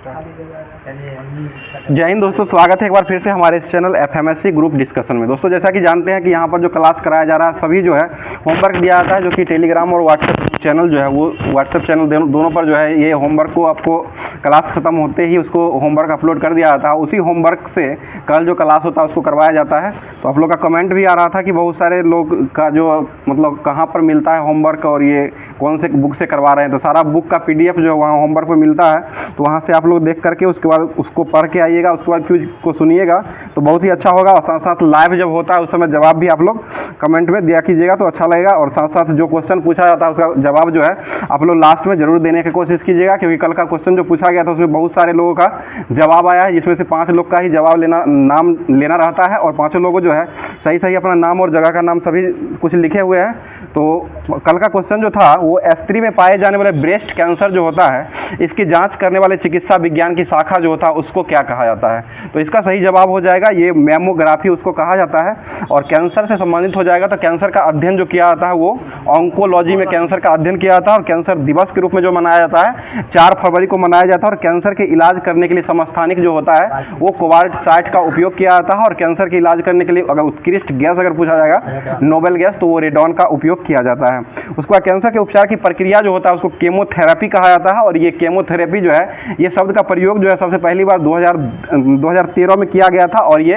जय हिंद दोस्तों, स्वागत है एक बार फिर से हमारे इस चैनल एफएमएससी ग्रुप डिस्कशन में। दोस्तों जैसा कि जानते हैं कि यहाँ पर जो क्लास कराया जा रहा है सभी जो है होमवर्क दिया जाता है, जो कि टेलीग्राम और व्हाट्सएप चैनल जो है वो व्हाट्सएप चैनल दोनों पर जो है ये होमवर्क को आपको क्लास ख़त्म होते ही उसको होमवर्क अपलोड कर दिया जाता है। उसी होमवर्क से कल जो क्लास होता है उसको करवाया जाता है। तो आप लोग का कमेंट भी आ रहा था कि बहुत सारे लोग का जो मतलब कहाँ पर मिलता है होमवर्क और ये कौन से बुक से करवा रहे हैं। तो सारा बुक का PDF जो है वहाँ होमवर्क पर मिलता है, तो वहाँ से आप लोग देख करके उसके बाद उसको पढ़ के आइएगा, उसके बाद क्विज को सुनिएगा तो बहुत ही अच्छा होगा। और साथ साथ लाइव जब होता है उस समय जवाब भी आप लोग कमेंट में दिया कीजिएगा तो अच्छा लगेगा। और साथ साथ जो क्वेश्चन पूछा जाता है उसका जवाब जो है आप लोग लास्ट में ज़रूर देने की कोशिश कीजिएगा, क्योंकि कल का क्वेश्चन जो पूछा गया था उसमें बहुत सारे लोगों का जवाब आया है, जिसमें से 5 लोग का ही जवाब नाम लेना रहता है और 5 लोगों जो है सही अपना नाम और जगह का नाम सभी कुछ लिखे हुए हैं। तो कल का क्वेश्चन जो था वो स्त्री में पाए जाने वाले ब्रेस्ट कैंसर जो होता है इसकी जांच करने वाले चिकित्सा विज्ञान की शाखा जो होता है उसको क्या कहा जाता है। तो इसका सही जवाब हो जाएगा ये मैमोग्राफी उसको कहा जाता है। और कैंसर से संबंधित हो जाएगा तो कैंसर का अध्ययन जो किया जाता है वो ऑन्कोलॉजी में कैंसर का अध्ययन किया जाता है। और कैंसर दिवस के रूप में जो मनाया जाता है 4 फरवरी को मनाया जाता है। और कैंसर के इलाज करने के लिए समस्थानिक जो होता है वो कोबाल्ट 60 का उपयोग किया जाता है। और कैंसर के इलाज करने के लिए अगर उत्कृष्ट गैस अगर पूछा जाएगा नोबेल गैस तो वो रेडॉन का उपयोग किया जाता है। उसके बाद कैंसर के उपचार की प्रक्रिया जो होता है उसको केमोथेरेपी कहा जाता है। और ये केमोथेरेपी जो है ये शब्द का प्रयोग जो है सबसे पहली बार 2013 में किया गया था और ये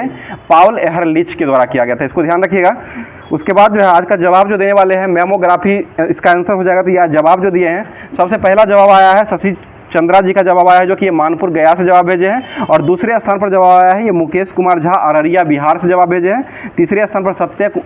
पाउल एहरलिच के द्वारा किया गया था, इसको ध्यान रखिएगा। उसके बाद जो है आज का जवाब जो देने वाले हैं मैमोग्राफी, इसका आंसर हो जाएगा। तो यह जवाब जो दिए हैं सबसे पहला जवाब आया है शशि चंद्रा जी का जवाब आया है जो कि ये मानपुर गया से जवाब भेजे हैं। और दूसरे स्थान पर जवाब आया है ये मुकेश कुमार झा अररिया बिहार से जवाब भेजे हैं। तीसरे स्थान पर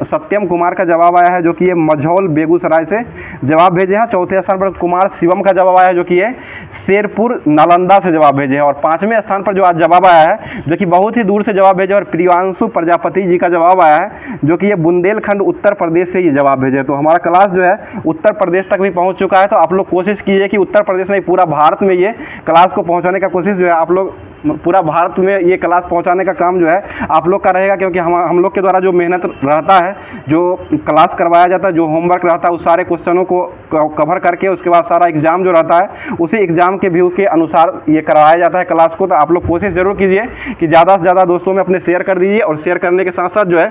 सत्यम कुमार का जवाब आया है जो कि ये मझौल बेगूसराय से जवाब भेजे हैं। चौथे स्थान पर कुमार शिवम का जवाब आया है जो कि ये शेरपुर नालंदा से जवाब भेजे हैं। और 5वें स्थान पर जो आज जवाब आया है जो कि बहुत ही दूर से जवाब भेजे और प्रियांशु प्रजापति जी का जवाब आया है जो कि ये बुंदेलखंड उत्तर प्रदेश से ये जवाब भेजे। तो हमारा क्लास जो है उत्तर प्रदेश तक भी पहुँच चुका है। तो आप लोग कोशिश कीजिए कि उत्तर प्रदेश में पूरा भारत में ये क्लास को पहुंचाने का कोशिश जो है आप लोग पूरा भारत में ये क्लास पहुंचाने का काम जो है आप लोग का रहेगा, क्योंकि हम लोग के द्वारा जो मेहनत रहता है, जो क्लास करवाया जाता है, जो होमवर्क रहता है उस सारे क्वेश्चनों को कवर करके उसके बाद सारा एग्जाम जो रहता है उसी एग्जाम के व्यू के अनुसार ये करवाया जाता है क्लास को। तो आप लोग कोशिश जरूर कीजिए कि ज़्यादा से ज़्यादा दोस्तों में अपने शेयर कर दीजिए और शेयर करने के साथ साथ जो है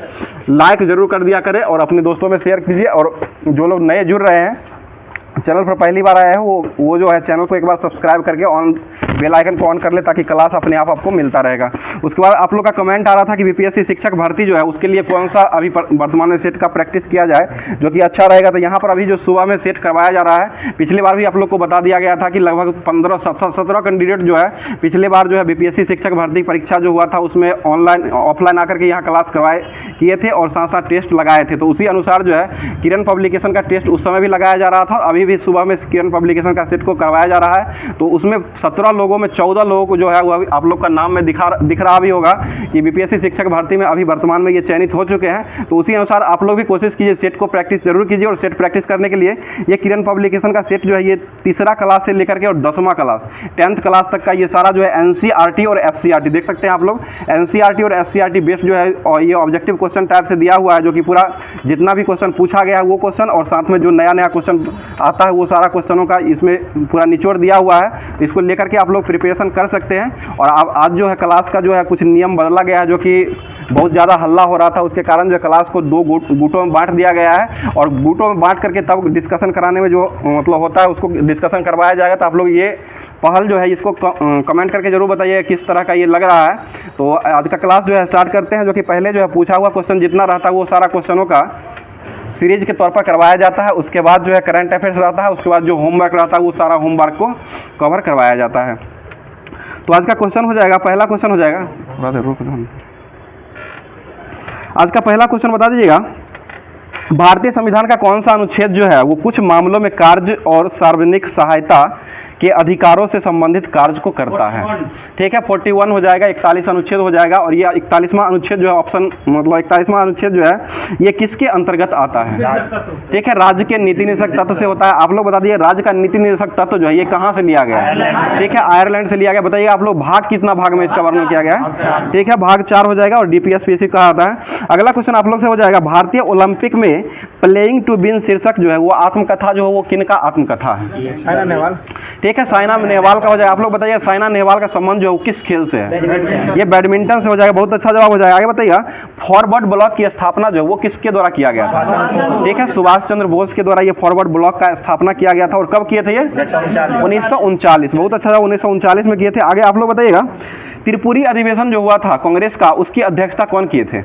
लाइक ज़रूर कर दिया करें और अपने दोस्तों में शेयर कीजिए। और जो लोग नए जुड़ रहे हैं चैनल पर पहली बार आया है वो जो है चैनल को एक बार सब्सक्राइब करके बेल आइकन को ऑन कर ले ताकि क्लास अपने आप आपको मिलता रहेगा। उसके बाद आप लोग का कमेंट आ रहा था कि बीपीएससी शिक्षक भर्ती जो है उसके लिए कौन सा अभी वर्तमान में सेट का प्रैक्टिस किया जाए जो कि अच्छा रहेगा। तो यहाँ पर अभी जो सुबह में सेट करवाया जा रहा है, पिछली बार भी आप लोग को बता दिया गया था कि लगभग 15-17 कैंडिडेट जो है पिछले बार जो है बीपीएससी शिक्षक भर्ती परीक्षा जो हुआ था उसमें ऑफलाइन आकर के यहाँ क्लास किए थे और साथ साथ टेस्ट लगाए थे। तो उसी अनुसार जो है किरण पब्लिकेशन का टेस्ट उस समय भी लगाया जा रहा था और अभी भी सुबह में किरण पब्लिकेशन का सेट को करवाया जा रहा है। तो उसमें 17 लोगों में 14 लोगों को जो है वो आप लोग का नाम में दिख रहा भी होगा कि बीपीएससी शिक्षक भर्ती में अभी वर्तमान में ये चयनित हो चुके हैं। तो उसी अनुसार आप लोग भी कोशिश कीजिए, सेट को प्रैक्टिस जरूर कीजिए। और सेट प्रैक्टिस करने के लिए ये किरण पब्लिकेशन का सेट जो है ये तीसरा क्लास से लेकर के और 10वां क्लास 10th क्लास तक का ये सारा जो है NCERT और SCERT देख सकते हैं आप लोग। NCERT और SCERT बेस्ड जो है और ये ऑब्जेक्टिव क्वेश्चन टाइप से दिया हुआ है जो कि पूरा जितना भी क्वेश्चन पूछा गया है वो क्वेश्चन और साथ में जो नया क्वेश्चन आता है वो सारा क्वेश्चनों का इसमें पूरा निचोड़ दिया हुआ है। तो इसको लेकर के आप लोग प्रिपरेशन कर सकते हैं। और आज जो है क्लास का जो है कुछ नियम बदला गया है जो कि बहुत ज़्यादा हल्ला हो रहा था, उसके कारण जो क्लास को 2 गुटों में बांट दिया गया है और गुटों में बांट करके तब डिस्कशन कराने में जो मतलब होता है उसको डिस्कशन करवाया जाएगा। तो आप लोग ये पहल जो है इसको कमेंट करके जरूर बताइए किस तरह का ये लग रहा है। तो आज का क्लास जो है स्टार्ट करते हैं, जो कि पहले जो है पूछा हुआ क्वेश्चन जितना रहता है वो सारा क्वेश्चनों का सीरीज के तौर पर करवाया जाता है। उसके बाद जो है करंट अफेयर्स रहता है, उसके बाद जो होमवर्क रहता है वो सारा होमवर्क को कवर करवाया जाता है। तो आज का क्वेश्चन हो जाएगा, पहला क्वेश्चन हो जाएगा, आज का पहला क्वेश्चन बता दीजिएगा। भारतीय संविधान का कौन सा अनुच्छेद जो है वो कुछ मामलों में कार्य और सार्वजनिक सहायता के अधिकारों से संबंधित कार्य को करता है? ठीक है, 41 हो जाएगा, 41 अनुच्छेद हो जाएगा। और ये 41वां अनुच्छेद जो है ऑप्शन मतलब 41वां अनुच्छेद जो है ये किसके अंतर्गत आता है? ठीक है, राज्य के नीति निदेशक तत्व से होता है। आप लोग बता दिए राज्य का नीति निदेशक तत्व जो है ये कहाँ से लिया गया है? ठीक है, आयरलैंड से लिया गया। बताइए आप लोग भाग कितना भाग में इसका वर्णन किया गया है? ठीक है, भाग 4 हो जाएगा और DPSPC कहा आता है। अगला क्वेश्चन आप लोग से हो जाएगा, भारतीय ओलंपिक में प्लेइंग टू विन शीर्षक जो है वो आत्मकथा जो है वो किनका आत्मकथा है? साइना नेहवाल। ठीक है, साइना नेहवाल का हो जाएगा। आप लोग बताइए साइना नेहवाल का संबंध जो है वो किस खेल से है? ये बैडमिंटन से हो जाएगा। बहुत अच्छा जवाब हो जाएगा। आगे बताइए, फॉरवर्ड ब्लॉक की स्थापना जो है वो किसके द्वारा किया गया था? ठीक है, सुभाष चंद्र बोस के द्वारा ये फॉरवर्ड ब्लॉक का स्थापना किया गया था। और कब किए थे ये? 1939। बहुत अच्छा जवाब, 1939 में किए थे। आगे आप लोग बताइएगा, त्रिपुरी अधिवेशन जो हुआ था कांग्रेस का, उसकी अध्यक्षता कौन किए थे?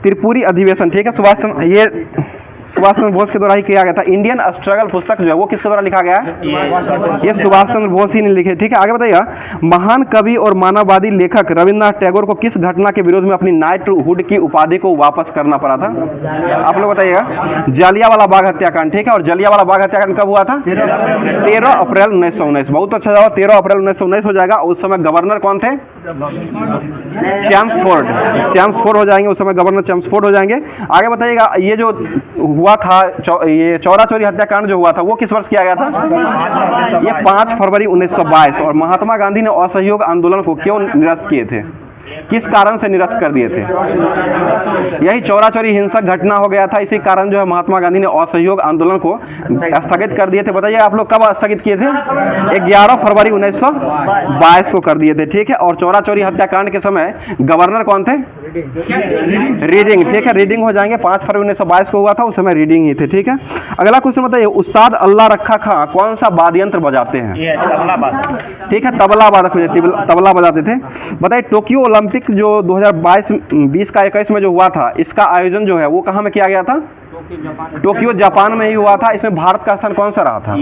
त्रिपुरी अधिवेशन, ठीक है, सुभाष चंद्र बोस के द्वारा ही किया गया था। इंडियन स्ट्रगल पुस्तक जो है वो किसके द्वारा लिखा गया है? ये सुभाष चंद्र बोस ही ने लिखे। ठीक है, आगे बताइएगा, महान कवि और मानववादी लेखक रविन्द्रनाथ टैगोर को किस घटना के विरोध में अपनी नाइटहुड की उपाधि को वापस करना पड़ा था? आप लोग बताइएगा। जलियांवाला बाग हत्याकांड। ठीक है, और जलियांवाला बाग हत्याकांड कब हुआ था? 13 अप्रैल 1919। बहुत अच्छा जवाब, 13 अप्रैल 1919 हो जाएगा। उस समय गवर्नर कौन थे? चैम्सफोर्ड हो जाएंगे। उस समय गवर्नर चैम्सफोर्ड हो जाएंगे। आगे बताइएगा, ये जो हुआ था ये चौरा चौरी हत्याकांड जो हुआ था वो किस वर्ष किया गया था? ये 5 फरवरी 1922। और महात्मा गांधी ने असहयोग आंदोलन को क्यों निरस्त किए थे? किस कारण से निरस्त कर दिए थे? यही चौरा चौरी हिंसक घटना हो गया था। इसी कारण जो है महात्मा गांधी ने असहयोग आंदोलन को स्थगित कर दिए थे। बताइए आप लोग कब स्थगित किए थे? 11 फरवरी 1922 को कर दिए थे। ठीक है, और चौरा चौरी हत्याकांड के समय गवर्नर कौन थे? रीडिंग। ठीक है, रीडिंग हो जाएंगे। 5 फरवरी 1922 को हुआ था, उस समय रीडिंग ही थे। ठीक है, अगला क्वेश्चन बताइए, उस्ताद अल्लाह रखा खां कौन सा वाद्य यंत्र बजाते हैं? ठीक है, तबला तबला बजाते थे। बताइए, टोक्यो ओलंपिक जो 2020 का 21 में जो हुआ था, इसका आयोजन जो है वो कहाँ में किया गया था? टोक्यो जापान में ही हुआ था। इसमें भारत का स्थान कौन सा रहा था?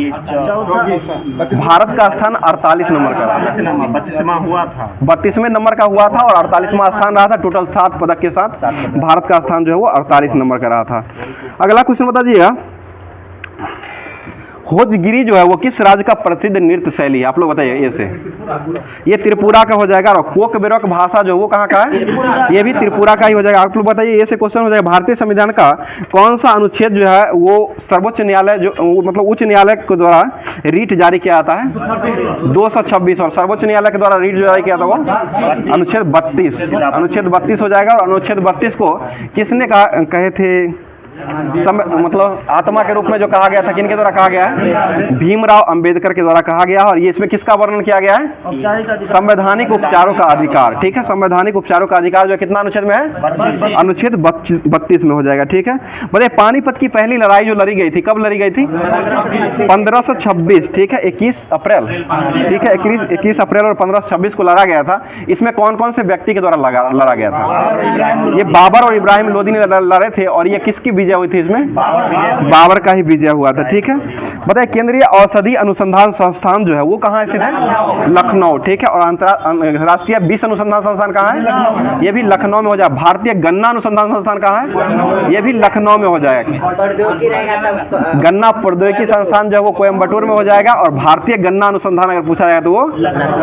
भारत का स्थान 48 नंबर का रहा था। 32वें नंबर का हुआ था और 48वां स्थान रहा था। टोटल 7 पदक के साथ भारत का स्थान जो है वो 48 नंबर का रहा था। अगला क्वेश्चन बता दीजिएगा, होजगिरी जो है वो किस राज्य का प्रसिद्ध नृत्य शैली है? आप लोग बताइए। ये से ये त्रिपुरा का हो जाएगा। और कोक बेरक भाषा जो वो कहाँ का है? ये भी त्रिपुरा का ही हो जाएगा। आप लोग बताइए। ये से क्वेश्चन हो जाएगा, भारतीय संविधान का कौन सा अनुच्छेद जो है वो सर्वोच्च न्यायालय जो मतलब उच्च न्यायालय के द्वारा रीट जारी किया जाता है? 226। और सर्वोच्च न्यायालय के द्वारा रीट जारी किया था वो अनुच्छेद 32। अनुच्छेद 32 हो जाएगा। और अनुच्छेद 32 को किसने कहे थे? मतलब आत्मा के रूप में जो कहा गया था, किनके द्वारा कहा गया है? भीमराव अंबेडकर के द्वारा कहा गया। और ये इसमें किसका वर्णन किया गया है? संवैधानिक उपचारों का अधिकार। ठीक है, संवैधानिक उपचारों का अधिकार जो कितना अनुच्छेद में है? अनुच्छेद 32 में हो जाएगा। ठीक है, बताइए, पानीपत की पहली लड़ाई जो लड़ी गई थी कब लड़ी गई थी? 1526। ठीक है, 21 अप्रैल। ठीक है, 21 अप्रैल और 1526 को लड़ा गया था। इसमें कौन कौन से व्यक्ति के द्वारा लड़ा गया था? ये बाबर और इब्राहिम लोदी ने लड़े थे। और ये किसकी विजय हुई थी? इसमें बाबर का ही विजय हुआ था। ठीक है, बताइए, केंद्रीय औषधि अनुसंधान संस्थान जो है वो कहाँ स्थित है? लखनऊ। ठीक है, और राष्ट्रीय विष अनुसंधान संस्थान कहाँ है? ये भी लखनऊ में हो जाएगा। भारतीय गन्ना अनुसंधान संस्थान कहाँ है? ये भी लखनऊ में हो जाएगा। गन्ना प्रौद्योगिकी संस्थान जो है वो कोयम्बटूर में हो जाएगा। और भारतीय गन्ना अनुसंधान अगर पूछा जाएगा तो वो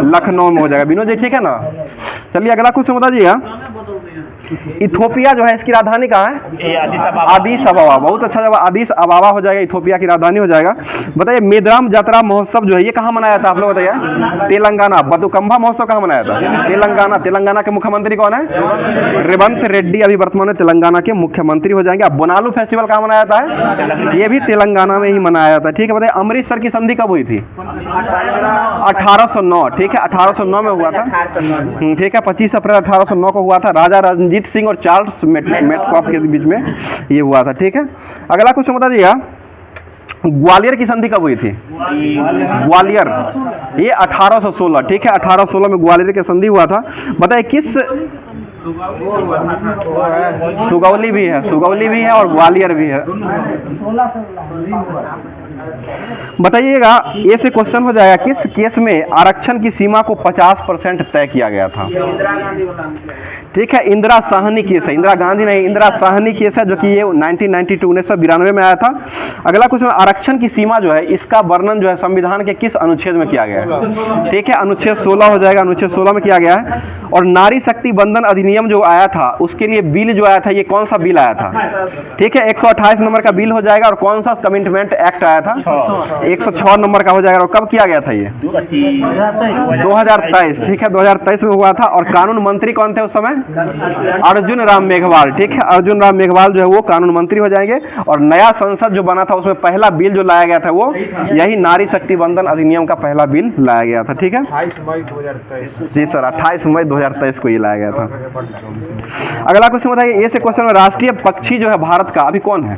लखनऊ में हो जाएगा। विनोद जी, ठीक है ना? चलिए अगला क्वेश्चन बता दीजिएगा, इथोपिया जो है इसकी राजधानी कहाँ है? आदिस अबाबा। बहुत अच्छा जवाब, आदिस अबाबा हो जाएगा, इथोपिया की राजधानी हो जाएगा। बताइए, मेदारम जात्रा महोत्सव जो है ये कहाँ मनाया था? आप लोग बताइए। तेलंगाना। बतुकंभा महोत्सव कहाँ मनाया था? तेलंगाना। तेलंगाना के मुख्यमंत्री कौन है? रेवंत रेड्डी अभी वर्तमान में तेलंगाना के मुख्यमंत्री हो जाएंगे। अब बोनालू फेस्टिवल कहाँ मनाया जाता है? ये भी तेलंगाना में ही मनाया जाता है। ठीक है, बताइए, अमृतसर की संधि कब हुई थी? 1809। ठीक है, 1809 में हुआ था। ठीक है, 25 अप्रैल 1809 को हुआ था। राजा रणजीत सिंह और चार्ल्स मेटकॉफ के बीच में ये हुआ था। ठीक है, अगला क्वेश्चन बता दिया, ग्वालियर की संधि कब हुई थी? ग्वालियर, ये 1816। ठीक है, 1816 में ग्वालियर की संधि हुआ था। बताइए, किस सुगौली भी है, सुगौली भी है और ग्वालियर भी है। बताइएगा, ये से क्वेश्चन हो जाएगा, किस केस में आरक्षण की सीमा को 50% तय किया गया था? ठीक है, इंदिरा साहनी केस है। इंदिरा गांधी नहीं, इंदिरा साहनी केस है, जो कि ये 1992 में आया था। अगला क्वेश्चन, आरक्षण की सीमा जो है इसका वर्णन जो है संविधान के किस अनुच्छेद में किया गया है? ठीक है, अनुच्छेद 16 हो जाएगा। अनुच्छेद 16 में किया गया है। और नारी शक्ति बंधन अधिनियम जो आया था उसके लिए बिल जो आया था, ये कौन सा बिल आया था? ठीक है, 128 नंबर का बिल हो जाएगा। और कौन सा कमिटमेंट एक्ट आया था? 106 नंबर का हो जाएगा। और कब किया गया था ये? 2023। ठीक है, 2023 में हुआ था। और कानून मंत्री कौन थे उस समय? अर्जुन राम मेघवाल। ठीक है, अर्जुन राम मेघवाल जो है वो कानून मंत्री हो जाएंगे। और नया संसद जो बना था उसमें पहला बिल जो लाया गया था वो यही नारी शक्ति बंधन अधिनियम का पहला बिल लाया गया था। ठीक है, 28 मई 2023। जी सर, 28 मई 2023 को ये लाया गया था। अगला क्वेश्चन बताइए, ये से क्वेश्चन में राष्ट्रीय पक्षी जो है भारत का अभी कौन है?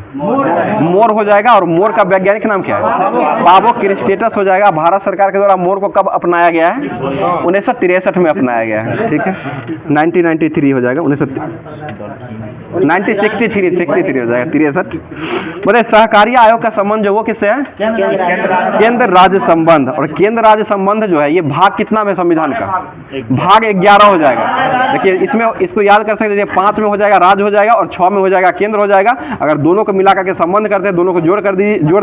मोर हो जाएगा। और मोर का वैज्ञानिक नाम क्या है? पावो क्रिस्टेटस हो जाएगा। भारत सरकार के द्वारा मोर को कब अपनाया गया है? 1963 में अपनाया गया है। ठीक है, 1993 हो जाएगा, 1963 हो जाएगा, 63। बोले सहकारी आयोग का संबंध जो वो किससे है? केंद्र राज्य संबंध। और केंद्र राज्य संबंध जो है ये भाग कितना में संविधान का? भाग 11 हो जाएगा। देखिए इसमें इसको याद कर सकते हैं, 5 में हो जाएगा राज्य हो जाएगा और 6 में हो जाएगा केंद्र हो जाएगा। अगर दोनों को मिला करके संबंध करते हैं, दोनों को जोड़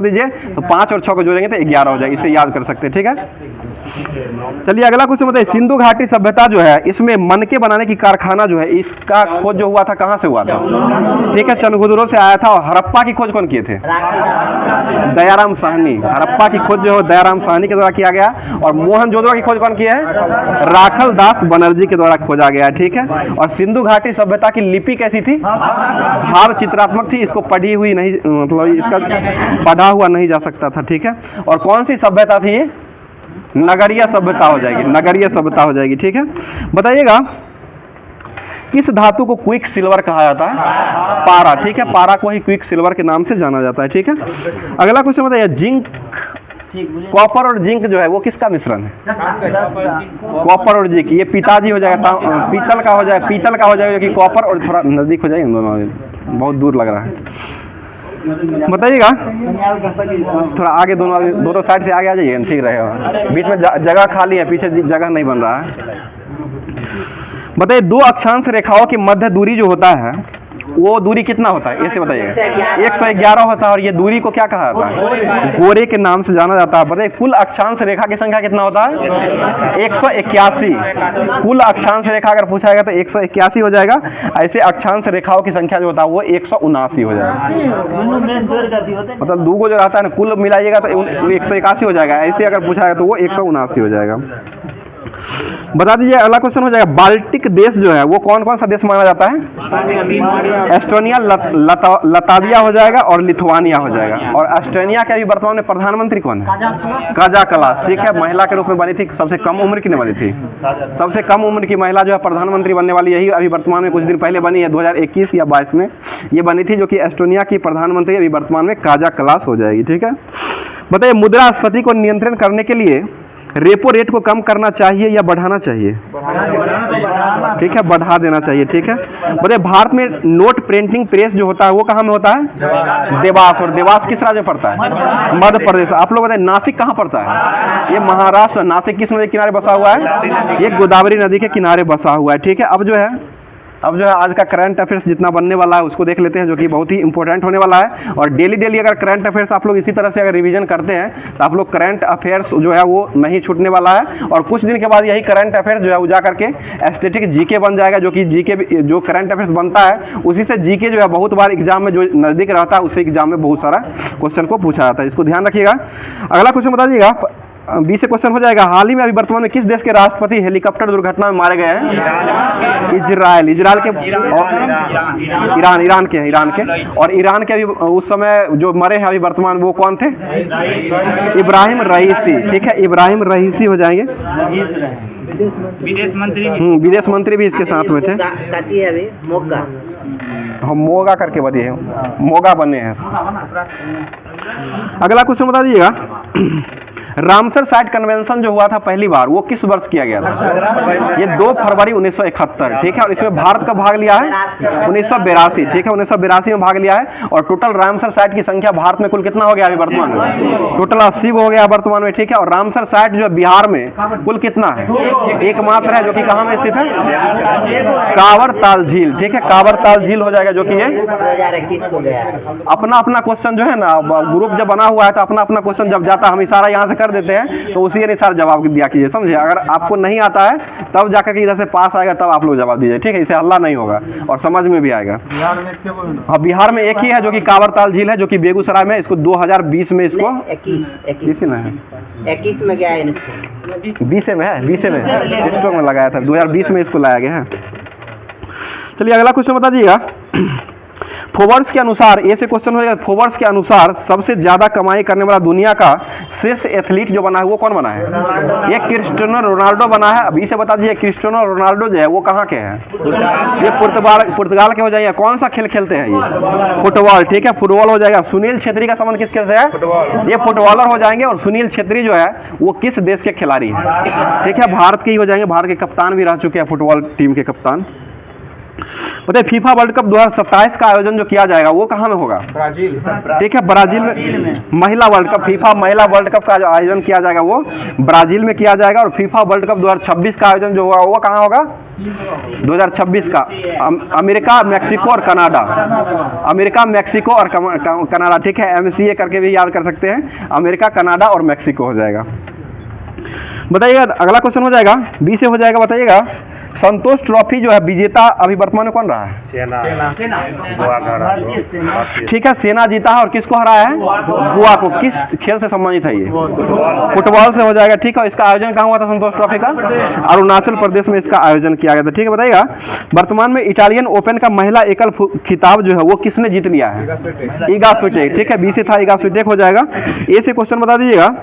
दीजिए तो 5 और 6 को जोड़ेंगे तो 11 हो जाएगा। इसे याद कर सकते हैं। ठीक है, चलिए अगला क्वेश्चन बताइए, सिंधु घाटी सभ्यता जो है इसमें मनके बनाने की कारखाना जो है इसका खोज जो हुआ था कहाँ से हुआ था? ठीक है, चंद्रगुदुरों से आया था। और हड़प्पा की खोज कौन किए थे? दयाराम साहनी। हड़प्पा की खोज जो है दयाराम साहनी के द्वारा किया गया। और मोहनजोदड़ो की खोज कौन की है? राखल दास बनर्जी के द्वारा खोजा गया। ठीक है, और सिंधु घाटी सभ्यता की लिपि कैसी थी? भाव चित्रात्मक थी। इसको पढ़ी हुई नहीं, मतलब इसका पढ़ा हुआ नहीं जा सकता था। ठीक है, और कौन सी सभ्यता थी ये? नगरीय सभ्यता हो जाएगी, नगरीय सभ्यता हो जाएगी। ठीक है, बताइएगा किस धातु को क्विक सिल्वर कहा जाता है? पारा। ठीक है, पारा को ही क्विक सिल्वर के नाम से जाना जाता है। ठीक है, अगला क्वेश्चन बताइए, जिंक, कॉपर और जिंक जो है वो किसका मिश्रण है? कॉपर और जिंक। ये पिताजी हो जाएगा, पीतल का हो जाएगा, पीतल का हो जाएगा कि कॉपर। और थोड़ा नजदीक हो जाएगा, दोनों बहुत दूर लग रहा है। बताइएगा थोड़ा आगे, दोनों साइड से आगे आ जाइए, ठीक रहेगा। बीच में जगह खाली है, पीछे जगह नहीं बन रहा है। बताइए दो अक्षांश रेखाओं की मध्य दूरी जो होता है वो दूरी कितना होता है? ऐसे बताइएगा। 111 होता है। और ये दूरी को क्या कहा जाता है? गोरे के नाम से जाना जाता है। बताइए कुल अक्षांश रेखा की संख्या कितना होता है? 181। कुल अक्षांश रेखा अगर पूछा जाएगा तो 181 हो जाएगा। ऐसे अक्षांश रेखाओं की संख्या जो होता है वो 179 हो जाएगा। मतलब दो को जो रहता है ना, कुल मिलाइएगा तो 181 हो जाएगा। ऐसे अगर पूछा जाएगा तो वो 179 हो जाएगा। बता दीजिए अगला क्वेश्चन हो जाएगा, बाल्टिक देश जो है वो कौन कौन सा देश माना जाता है? एस्टोनिया, लताविया हो जाएगा और लिथुआनिया हो जाएगा। और एस्टोनिया के अभी वर्तमान में प्रधानमंत्री कौन है? Kaja Kallas. ठीक है, महिला के रूप में बनी थी। सबसे कम उम्र की बनी थी? सबसे कम उम्र की महिला जो है प्रधानमंत्री बनने वाली यही अभी वर्तमान में कुछ दिन पहले बनी है, 2021 या 22 में ये बनी थी, जो कि एस्टोनिया की प्रधानमंत्री अभी वर्तमान में काजा कलास हो जाएगी। ठीक है, बताइए मुद्रास्फीति को नियंत्रण करने के लिए रेपो रेट को कम करना चाहिए या बढ़ाना चाहिए? ठीक है, बढ़ा देना चाहिए। ठीक है, बताइए भारत में नोट प्रिंटिंग प्रेस जो होता है वो कहाँ में होता है? देवास। और देवास किस राज्य में पड़ता है? मध्य प्रदेश। आप लोग बताइए नासिक कहाँ पड़ता है? ये महाराष्ट्र। नासिक किस नदी के किनारे बसा हुआ है? ये गोदावरी नदी के किनारे बसा हुआ है। ठीक है, अब जो है आज का करंट अफेयर्स जितना बनने वाला है उसको देख लेते हैं, जो कि बहुत ही इंपॉर्टेंट होने वाला है। और डेली अगर करंट अफेयर्स आप लोग इसी तरह से अगर रिवीजन करते हैं तो आप लोग करंट अफेयर्स जो है वो नहीं छूटने वाला है। और कुछ दिन के बाद यही करंट अफेयर्स जो है वो जा करके स्टैटिक जीके बन जाएगा, जो कि जीके जो करंट अफेयर्स बनता है उसी से जीके जो है बहुत बार एग्जाम में जो नज़दीक रहता है उसी एग्जाम में बहुत सारा क्वेश्चन को पूछा जाता है। इसको ध्यान रखिएगा। अगला क्वेश्चन बता दीजिएगा, 20 से क्वेश्चन हो जाएगा, हाल ही में अभी वर्तमान में किस देश के राष्ट्रपति हेलीकॉप्टर दुर्घटना में मारे गए हैं? इजराइल के ईरान के और ईरान के अभी उस समय जो मरे हैं अभी वर्तमान वो कौन थे? इब्राहिम रईसी। ठीक है, इब्राहिम रईसी हो जाएंगे। विदेश मंत्री भी इसके साथ में थे। हम मोगा करके बने हैं, मोगा बने हैं। अगला क्वेश्चन बता दीजिएगा, रामसर साइट कन्वेंशन जो हुआ था पहली बार वो किस वर्ष किया गया था? ये 2 फरवरी 1971। ठीक है, और इसमें भारत का भाग लिया है 1982। ठीक है, 1982 में भाग लिया है। और टोटल रामसर साइट की संख्या भारत में कुल कितना हो गया अभी वर्तमान में? टोटल 80 हो गया वर्तमान में। ठीक है, और रामसर साइट जो बिहार में कुल कितना है? एकमात्र है, जो कि कहाँ में स्थित है? कांवरताल झील। ठीक है, कांवरताल झील हो जाएगा, जो कि ये अपना क्वेश्चन जो है ना, ग्रुप जब बना हुआ है तो अपना क्वेश्चन जब जाता है हम इशारा यहाँ से कर देते हैं तो उसी अनुसार जवाब दिया कीजिए, समझे। अगर आपको नहीं आता है तब जाकर के इधर से पास आएगा तब आप लोग जवाब दीजिए, ठीक है। इसे हल्ला नहीं होगा और समझ में भी आएगा। हाँ, बिहार में एक ही है जो कि कांवरताल झील है, जो कि बेगूसराय में। इसको 2020 में इसको 21 में है, 21 में गया है, 20 में है, 20 में स्टॉक में लगाया था, 2020 में इसको लाया गया है। चलिए अगला क्वेश्चन बता दीजिएगा। फोर्ब्स के अनुसार, ए से क्वेश्चन हो जाएगा, फोर्ब्स के अनुसार सबसे ज्यादा कमाई करने वाला दुनिया का श्रेष्ठ एथलीट जो बना है वो कौन बना है? ये क्रिस्टियानो रोनाल्डो बना है। अभी से बता दीजिए क्रिस्टियानो रोनाल्डो जो है वो कहाँ के हैं? ये पुर्तगाल के हो जाएंगे। कौन सा खेल खेलते हैं ये? फुटबॉल, ठीक है, फुटबॉल हो जाएगा। सुनील छेत्री का संबंध किस खेल से है? ये फुटबॉलर हो जाएंगे। और सुनील छेत्री जो है वो किस देश के खिलाड़ी है? ठीक है, भारत के ही हो जाएंगे। भारत के कप्तान भी रह चुके हैं, फुटबॉल टीम के कप्तान। बताइए फीफा वर्ल्ड कप 2027 का आयोजन जो किया जाएगा वो कहाँ में होगा? ब्राजील, ठीक है, ब्राजील में। महिला वर्ल्ड कप, फीफा महिला वर्ल्ड कप का जो आयोजन किया जाएगा वो ब्राजील में किया जाएगा। और फीफा वर्ल्ड कप 2026 का आयोजन जो होगा वो कहाँ होगा? 2026 का अमेरिका, मैक्सिको और कनाडा। अमेरिका, मैक्सिको और कनाडा, ठीक है, MCA करके भी याद कर सकते हैं। अमेरिका, कनाडा और मैक्सिको हो जाएगा। बताइएगा अगला क्वेश्चन हो जाएगा, बी से हो जाएगा। बताइएगा संतोष ट्रॉफी जो है विजेता अभी वर्तमान में कौन रहा है? सेना। ठीक है, सेना जीता है। और किसको हराया है? गोवा को। किस खेल से संबंधित है ये? फुटबॉल से हो जाएगा, ठीक है। इसका आयोजन कहाँ हुआ था संतोष ट्रॉफी का? अरुणाचल प्रदेश में इसका आयोजन किया गया था, ठीक है। बताइएगा वर्तमान में इटालियन ओपन का महिला एकल खिताब जो है वो किसने जीत लिया है? ईगा स्विटेक, ठीक है, बी से था, ईगा स्विटेक हो जाएगा। ए से क्वेश्चन बता दीजिएगा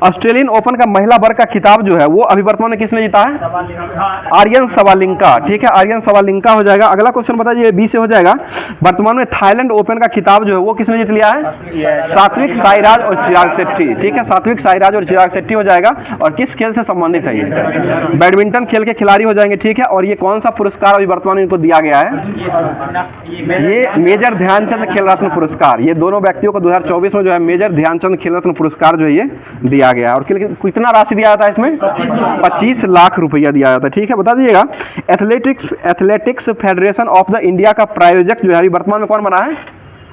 ऑस्ट्रेलियन ओपन का महिला वर्ग का खिताब जो है वो अभी वर्तमान में किसने जीता है? आर्यन सवालिंका, ठीक है, आर्यन सवालिंका हो जाएगा। अगला क्वेश्चन बताइए, बी से हो जाएगा। वर्तमान में थाईलैंड ओपन का खिताब जो है वो किसने जीत लिया है? सात्विक साईराज और चिराग शेट्टी, ठीक है, सात्विक साईराज और चिराग शेट्टी हो जाएगा। और किस खेल से संबंधित है ये? बैडमिंटन खेल के खिलाड़ी हो जाएंगे, ठीक है। और ये कौन सा पुरस्कार अभी वर्तमान में इनको दिया गया है? ये मेजर ध्यानचंद खेल रत्न पुरस्कार। ये दोनों व्यक्तियों को 2024 में जो है मेजर ध्यानचंद खेल रत्न पुरस्कार जो है ये दिया गया। और कितना राशि दिया जाता है इसमें? 25 लाख रुपया दिया जाता है, ठीक है। बता दीजिएगा athletics federation of the India का प्रायोजक जो है अभी वर्तमान में कौन बना है?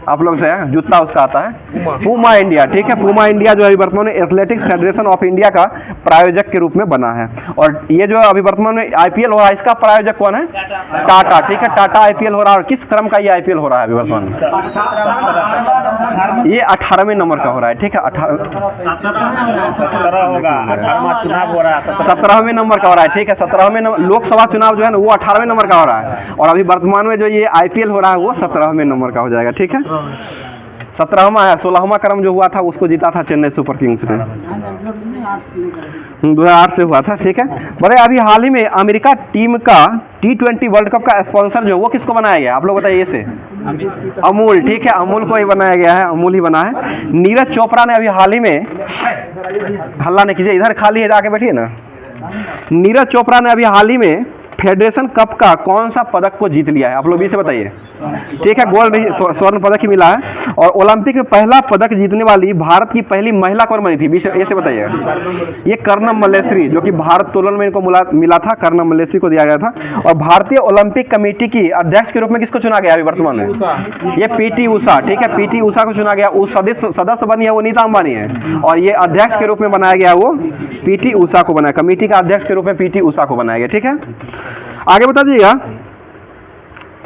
आप लोग से है, जूता उसका आता है पूमा इंडिया, ठीक है। पूमा इंडिया जो है वर्तमान में एथलेटिक्स फेडरेशन ऑफ इंडिया का प्रायोजक के रूप में बना है। और ये जो अभी वर्तमान में IPL हो रहा है इसका प्रायोजक कौन है? टाटा, ठीक है, टाटा IPL हो रहा है। और किस क्रम का ये IPL हो रहा है अभी वर्तमान में? ये 18वें नंबर का हो रहा है, ठीक है। 17वें नंबर का हो रहा है, ठीक है। 17वें लोकसभा चुनाव जो है ना वो 18वें नंबर का हो रहा है। और अभी वर्तमान में जो ये IPL हो रहा है वो 17वें नंबर का हो जाएगा, ठीक है। 17वां है, 16वां क्रम जो हुआ था उसको जीता था चेन्नई सुपर किंग्स ने, 2008 से हुआ था, ठीक है। बोले अभी हाल ही में अमेरिका टीम का T20 वर्ल्ड कप का स्पॉन्सर जो वो किसको बनाया गया? आप लोग बताइए। ये से अमूल, ठीक है, अमूल को ही बनाया गया है, अमूल ही बना है। नीरज चोपड़ा ने अभी हाल ही में, हल्ला नहीं कीजिए, इधर खाली है, जाके बैठिए ना। नीरज चोपड़ा ने अभी हाल ही में फेडरेशन कप का कौन सा पदक को जीत लिया है? आप लोग भी से बताइए, ठीक है। गोल्ड स्वर्ण पदक ही मिला है। और ओलंपिक में पहला पदक जीतने वाली भारत की पहली महिला कौन बनी थी? ये से बताइएगा। ये कर्णम मल्लेश्वरी, जो कि भारत तोलन में इनको मिला था, कर्णम मल्लेश्वरी को दिया गया था। और भारतीय ओलंपिक कमेटी की अध्यक्ष के रूप में किसको चुना गया अभी वर्तमान में? ये PT उषा, ठीक है, PT उषा को चुना गया। उस सदस्य बनी है वो नीता अंबानी है। और ये अध्यक्ष के रूप में बनाया गया वो PT उषा को बनाया, कमेटी का अध्यक्ष के रूप में PT उषा को बनाया गया, ठीक है। आगे बता दीजिएगा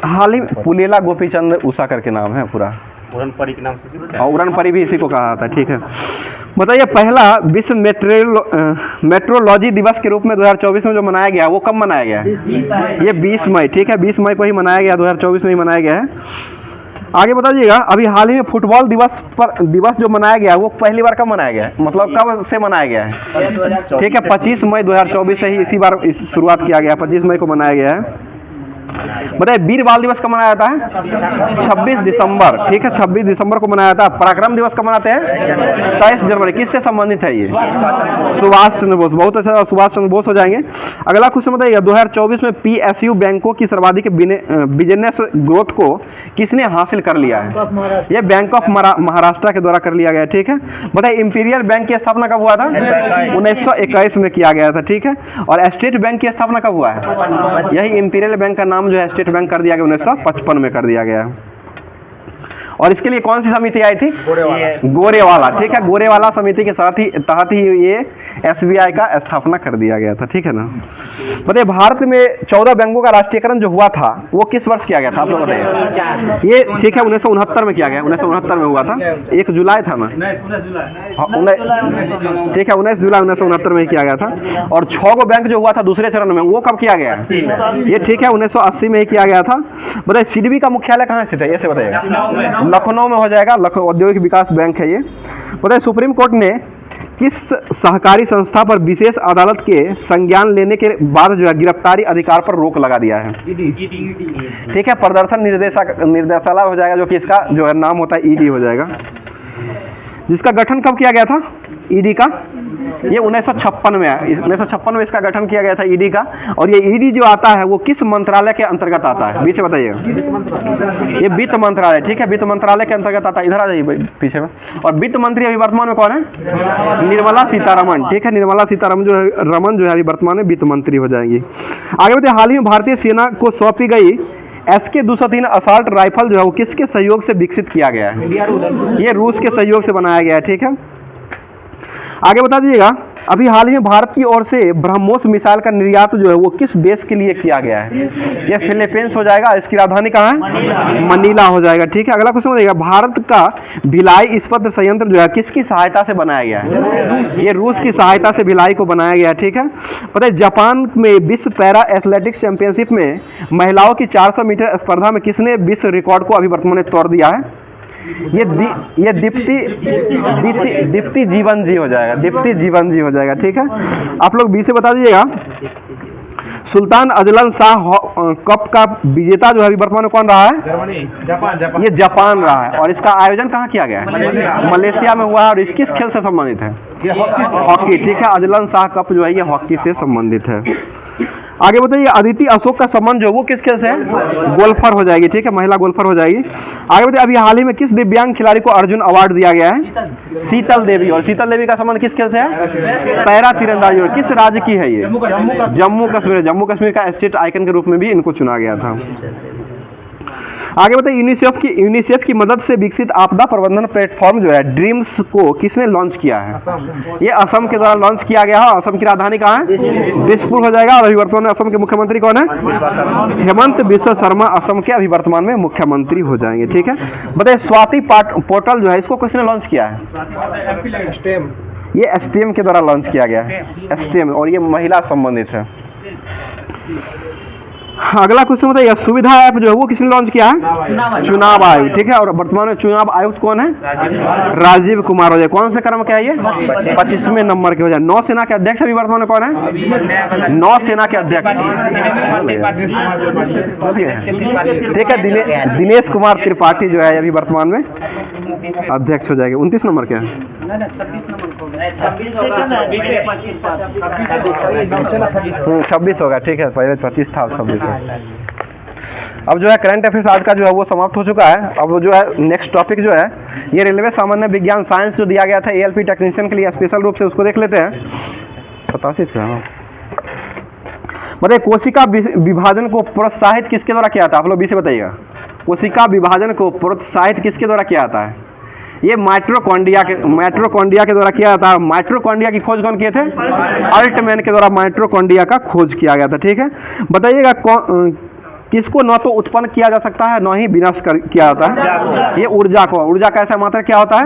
हाल ही पुलेला गोपीचंद उषा करके नाम है पूरा, उड़न परी के नाम से, उड़न परी भी इसी को कहा था, ठीक है। बताइए पहला विश्व मेट्रोलॉजी दिवस के रूप में 2024 में जो मनाया गया वो कब मनाया गया है? ये 20 मई, ठीक है, 20 मई को ही मनाया गया, 2024 में ही मनाया गया है। आगे बता दीजिएगा अभी हाल ही में फुटबॉल दिवस जो मनाया गया वो पहली बार कब मनाया गया है? मतलब कब से मनाया गया है? ठीक है, 25 मई 2024 से ही इसी बार शुरुआत किया गया, 25 मई को मनाया गया है। बताइए वीर बाल दिवस कब मनाया जाता है? 26 दिसंबर, ठीक है, 26 दिसंबर को मनाया जाता है। पराक्रम दिवस कब मनाते हैं? 23 जनवरी। किससे संबंधित है ये? सुभाष चंद्र बोस, बहुत अच्छा, सुभाष चंद्र बोस हो जाएंगे। अगला क्वेश्चन बताइए 2024 में PSU बैंकों की सर्वाधिक बिजनेस ग्रोथ को किसने हासिल कर लिया है? ये बैंक ऑफ महाराष्ट्र के द्वारा कर लिया गया, ठीक है। बताइए इंपीरियल बैंक की स्थापना कब हुआ था? 1921 में किया गया था, ठीक है। और स्टेट बैंक की स्थापना कब हुआ है? यही इंपीरियल बैंक का नाम जो है स्टेट बैंक कर दिया गया 1955 में कर दिया गया है। और इसके लिए कौन सी समिति आई थी? गोरेवाला। ठीक है, गोरेवाला समिति के तहत ही ये SBI का स्थापना कर दिया गया था। ठीक है ना। बताइए भारत में 14 बैंकों का राष्ट्रीयकरण जो हुआ था वो किस वर्ष किया गया था, आप लोग बताइए। ये ठीक है 1969 में किया गया, 1969 में हुआ था, 1 जुलाई था ना, ठीक है 19 जुलाई 1969 में किया गया था। और 6 गो बैंक जो हुआ था दूसरे चरण में वो कब किया गया? ये ठीक है 1980 में ही किया गया था। बताइए सिडबी का मुख्यालय कहाँ स्थित है, ये से बताइएगा। लखनऊ में हो जाएगा, लखनऊ औद्योगिक विकास बैंक है ये। बताइए सुप्रीम कोर्ट ने किस सहकारी संस्था पर विशेष अदालत के संज्ञान लेने के बाद जो है गिरफ्तारी अधिकार पर रोक लगा दिया है? ठीक है, प्रदर्शन निर्देशालय हो जाएगा, जो कि इसका जो है नाम होता है ED हो जाएगा। जिसका गठन कब किया गया था ED का? ये 1956 में है, 1956 में इसका गठन किया गया था ED का। और ये ED जो आता है वो किस मंत्रालय के अंतर्गत आता है, बीच से बताइएगा। ये वित्त मंत्रालय, ठीक है, वित्त मंत्रालय के अंतर्गत आता है। इधर आ जाइए पीछे में। और वित्त मंत्री अभी वर्तमान में कौन है? निर्मला सीतारमण। ठीक है, निर्मला सीतारमण जो है अभी वर्तमान में वित्त मंत्री हो जाएंगी। आगे बताइए हाल ही में भारतीय सेना को सौंपी गई SK-203 असॉल्ट राइफल जो है वो किसके सहयोग से विकसित किया गया है? ये रूस के सहयोग से बनाया गया है। ठीक है, आगे बता दीजिएगा अभी हाल ही में भारत की ओर से ब्रह्मोस मिसाइल का निर्यात जो है वो किस देश के लिए किया गया है? ये फिलीपींस हो जाएगा। इसकी राजधानी कहाँ है? मनीला हो जाएगा। ठीक है, अगला क्वेश्चन बताइएगा भारत का भिलाई इस्पात संयंत्र जो है किसकी सहायता से बनाया गया है? ये रूस की सहायता से भिलाई को बनाया गया है। ठीक है, पता है जापान में विश्व पैरा एथलेटिक्स चैंपियनशिप में महिलाओं की 400 मीटर स्पर्धा में किसने विश्व रिकॉर्ड को अभी वर्तमान में तोड़ दिया है? ये दीप्ति जीवन जी हो जाएगा, दीप्ति जीवन जी हो जाएगा। ठीक है, आप लोग बी से बता दीजिएगा। सुल्तान अजलन शाह कप का विजेता जो है अभी वर्तमान में कौन रहा है? ये जापान रहा है। और इसका आयोजन कहाँ किया गया है? मलेशिया में हुआ है। और इस किस खेल से संबंधित है? हॉकी। ठीक है, अजलन शाह कप जो है ये हॉकी से संबंधित है। आगे बताइए अदिति अशोक का संबंध जो वो किस खेल से है? गोल्फर हो जाएगी। ठीक है, महिला गोल्फर हो जाएगी। आगे बताइए अभी हाल ही में किस दिव्यांग खिलाड़ी को अर्जुन अवार्ड दिया गया है? शीतल देवी। और शीतल देवी का संबंध किस खेल से है? पैरा तीरंदाजी। और किस राज्य की है ये? जम्मू कश्मीर। जम्मू कश्मीर का स्टेट आइकन के रूप में भी इनको चुना गया था। आगे बताइए यूनिसेफ की मदद से विकसित आपदा प्रबंधन प्लेटफॉर्म जो है ड्रीम्स को किसने लॉन्च किया है? ये असम के द्वारा लॉन्च किया गया है। असम की राजधानी कहाँ है? दिसपुर हो जाएगा। और अभी वर्तमान में असम के मुख्यमंत्री कौन है? हेमंत बिश्व शर्मा असम के अभी वर्तमान में मुख्यमंत्री हो जाएंगे। ठीक है, बताइए स्वाति पोर्टल जो है इसको किसने लॉन्च किया है? ये STM के द्वारा लॉन्च किया गया है, STM। और ये महिला संबंधित है। अगला क्वेश्चन बताइए सुविधा ऐप जो है वो किसने लॉन्च किया है? चुनाव आयोग। ठीक है, और वर्तमान में चुनाव आयुक्त कौन है? राजीव कुमार हो जाए। कौन से क्रम के है ये? 25वें नंबर के हो जाए। नौसेना के अध्यक्ष अभी वर्तमान में कौन है? नौसेना के अध्यक्ष। ठीक है, दिनेश कुमार त्रिपाठी जो है अभी वर्तमान में अध्यक्ष हो जाएंगे। 29 नंबर के 26 होगा। ठीक है, पहले 25 था, 26 है। अब जो है करंट अफेयर्स आज का जो है वो समाप्त हो चुका है। अब जो है नेक्स्ट टॉपिक जो है ये रेलवे सामान्य विज्ञान साइंस जो दिया गया था ALP टेक्नीशियन के लिए स्पेशल रूप से, उसको देख लेते हैं। 87 से बताइए कोशिका विभाजन को प्रोत्साहित किसके द्वारा किया था? आप लोग बी से बताइएगा। कोशिका विभाजन को प्रोत्साहित किसके द्वारा किया जाता है? ये माइटोकॉन्ड्रिया के द्वारा किया जाता है। माइटोकॉन्ड्रिया की खोज कौन किए थे? अल्टमैन के द्वारा माइटोकॉन्ड्रिया का खोज किया गया था। ठीक है, बताइएगा किसको न तो उत्पन्न किया जा सकता है न ही विनाश किया जाता है? ये ऊर्जा को। ऊर्जा का ऐसा मात्रा क्या होता है?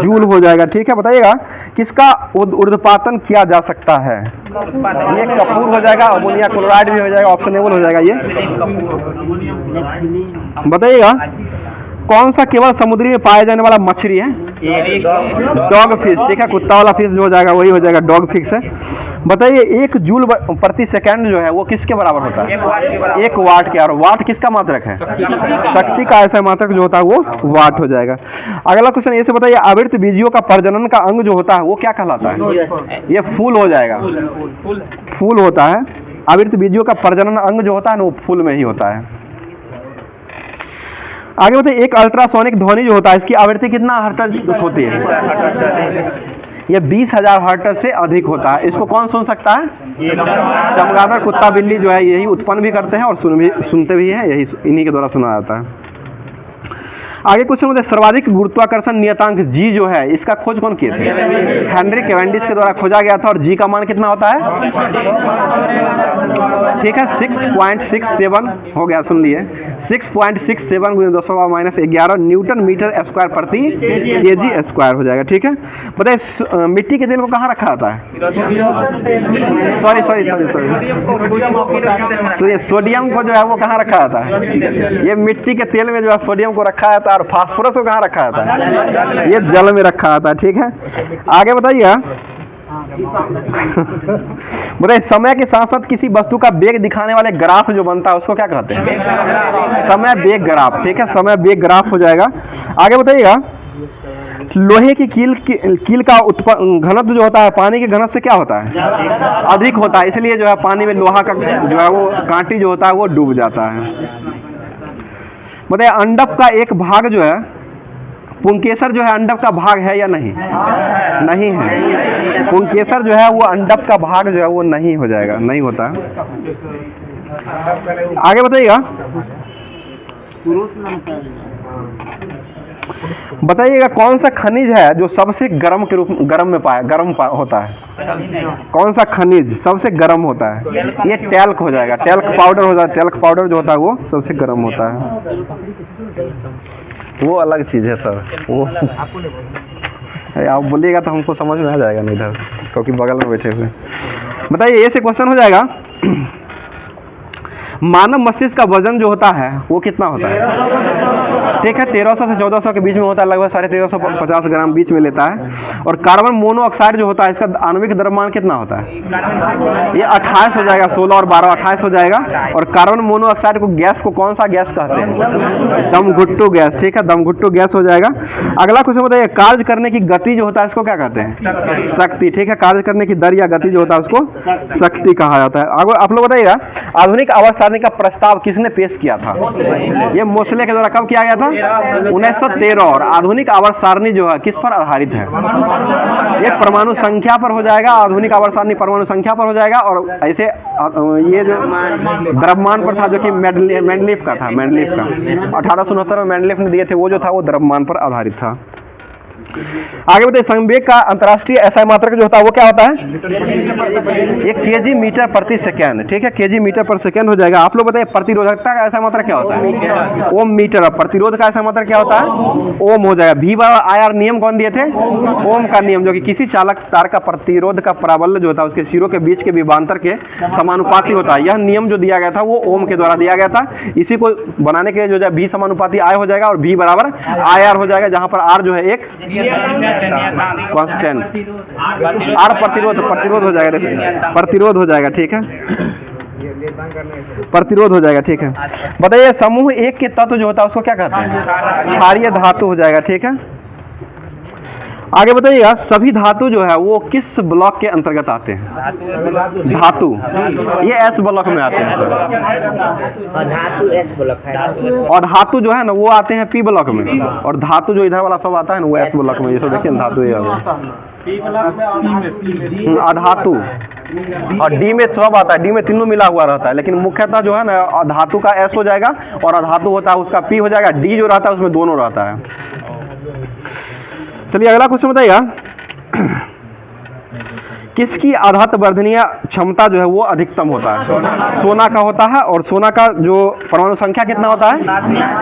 जूल हो जाएगा। ठीक है, बताइएगा किसका ऊर्ध्वपातन किया जा सकता है? ये कपूर हो जाएगा। अमोनिया क्लोराइड भी हो जाएगा, ऑप्शनेबल हो जाएगा ये। बताइएगा कौन सा केवल समुद्री में पाया जाने वाला मछली है? Dog fish. ठीक है, कुत्ता वाला फिश जो हो जाएगा वही हो जाएगा, डॉग फिश है। बताइए 1 जूल प्रति सेकंड जो है वो किसके बराबर होता है? 1 वाट के। और वाट किसका मात्रक है? शक्ति का ऐसा मात्रक जो होता है वो वाट हो जाएगा। अगला क्वेश्चन ये से बताइए आवृत्त बीजियों का प्रजनन का अंग जो होता है वो क्या कहलाता है? ये फूल हो जाएगा। फूल होता है। आवृत्त बीजियों का प्रजनन अंग जो होता है ना वो फूल में ही होता है। आगे बताइए एक अल्ट्रासोनिक ध्वनि जो होता है इसकी आवृत्ति कितना हर्ट्ज होती है? ये 20,000 हर्ट्ज से अधिक होता है। इसको कौन सुन सकता है? चमगादड़, कुत्ता, बिल्ली जो है यही उत्पन्न भी करते हैं और सुनते भी हैं, यही इन्हीं के द्वारा सुना जाता है। आगे क्वेश्चन होता है सर्वाधिक गुरुत्वाकर्षण नियतांक जी जो है इसका खोज कौन किए थे? हेनरी कैवेंडिश के द्वारा खोजा गया था और जी का मान कितना होता है? ठीक है 6.67 हो गया, सुन लिए 6.67 × 10⁻⁻11 न्यूटन मीटर स्क्वायर प्रति केजी स्क्वायर हो जाएगा। ठीक है, बताइए मिट्टी के तेल को कहाँ रखा जाता है? सॉरी सोडियम को जो है वो कहाँ रखा जाता है? ये मिट्टी के तेल में जो है सोडियम को रखा जाता है और फास्फोरस को कहाँ रखा जाता है? ये जल में रखा जाता है। ठीक है, आगे बताइए बताइए समय के साथ साथ किसी वस्तु का वेग दिखाने वाले ग्राफ जो बनता है उसको क्या कहते हैं? समय वेग ग्राफ। ठीक है, समय वेग ग्राफ हो जाएगा। आगे बताइएगा लोहे की कील का घनत्व जो होता है पानी के घनत्व से क्या होता है? अधिक होता है, इसलिए जो है पानी में लोहा का जो है वो कांटी जो होता है वो डूब जाता है। बताइए अंडक का एक भाग जो है पुंकेसर जो है अंडक का भाग है या नहीं? नहीं है, पुंकेसर जो है वो अंडक का भाग जो है वो नहीं हो जाएगा, नहीं होता। आगे बताइएगा बताइएगा कौन सा खनिज है जो सबसे गर्म के रूप होता है? कौन सा खनिज सबसे गर्म होता है? ये टैल्क हो जाएगा, टैल्क पाउडर हो जाएगा। टैल्क पाउडर जो होता है वो सबसे गर्म होता है, वो अलग चीज़ है सर। वो आप बोलिएगा तो हमको समझ में आ जाएगा नहीं इधर, क्योंकि बगल में बैठे हुए। बताइए ये से क्वेश्चन हो जाएगा मानव मस्तिष्क का वजन जो होता है वो कितना होता है? ठीक है 1300 से 1400 के बीच में होता है, लगभग 1350 ग्राम बीच में लेता है। और कार्बन मोनोऑक्साइड जो होता है इसका आणविक द्रव्यमान कितना होता है? ये 28 हो जाएगा, 16 और 12 28 हो जाएगा। और कार्बन मोनोऑक्साइड को गैस को कौन सा गैस कहते हैं? दमघुट्टू गैस। ठीक है, दमघुट्टू गैस हो जाएगा। अगला क्वेश्चन बताइए कार्य करने की गति जो होता है इसको क्या कहते हैं? शक्ति। ठीक है, कार्य करने की दर या गति जो होता है उसको शक्ति कहा जाता है। आगे आप लोग बताइएगा आधुनिक आवर्त सारणी का प्रस्ताव किसने पेश किया था? ये मोसले के द्वारा कब किया गया था? 1913। और आधुनिक आवर्त सारणी जो है किस पर आधारित है? ये परमाणु संख्या पर हो जाएगा। आधुनिक आवर्त सारणी परमाणु संख्या पर हो जाएगा। और ऐसे ये जो द्रव्यमान पर था जो कि मेंडलीफ का था, मेंडलीफ का 1869 में मेंडलीफ ने दिए थे, वो जो था वो द्रव्यमान पर आधारित था। आगे बताइए संवेग का अंतर्राष्ट्रीय एसआई मात्रक जो होता है वो क्या होता है? ये केजी मीटर प्रति सेकेंड। ठीक है, केजी मीटर पर सेकेंड हो जाएगा। आप लोग बताइए प्रतिरोधकता का एसआई मात्रक क्या होता है? ओम मीटर। प्रतिरोध का एसआई मात्रक क्या होता है? ओम हो जाएगा। V/IR नियम कौन दिए थे? ओम का नियम, जो कि किसी चालक तार का प्रतिरोध का प्राबल्य जो होता है उसके सिरों के बीच के विभवांतर के समानुपाती होता है। यह नियम जो दिया गया था वो ओम के द्वारा दिया गया था। इसी को बनाने के लिए जो है V समानुपाती I हो जाएगा और V/IR हो जाएगा, जहां पर R जो है एक कांस्टेंट। आर प्रतिरोध हो जाएगा, प्रतिरोध हो जाएगा। ठीक है, प्रतिरोध हो जाएगा। ठीक है, बताइए समूह एक के तत्व जो होता है उसको क्या कहते हैं? क्षारीय धातु हो जाएगा। ठीक है, आगे बताइएगा सभी धातु जो है वो किस ब्लॉक के अंतर्गत आते हैं? धातु ये S ब्लॉक में आते हैं। धातु S ब्लॉक है और धातु जो है ना वो आते हैं P ब्लॉक में। और धातु जो इधर वाला सब आता है ना वो S ब्लॉक में। ये सब देखिए धातु ये अधातु और D में सब आता है, D में तीनों मिला हुआ रहता है। लेकिन मुख्यतः जो है ना धातु का S हो जाएगा और अधातु होता है उसका P हो जाएगा। D जो रहता है उसमें दोनों रहता है। चलिए अगला क्वेश्चन बताइएगा किसकी आधात वर्धनीय क्षमता जो है वो अधिकतम होता है? सोना का होता है। और सोना का जो परमाणु संख्या कितना होता है?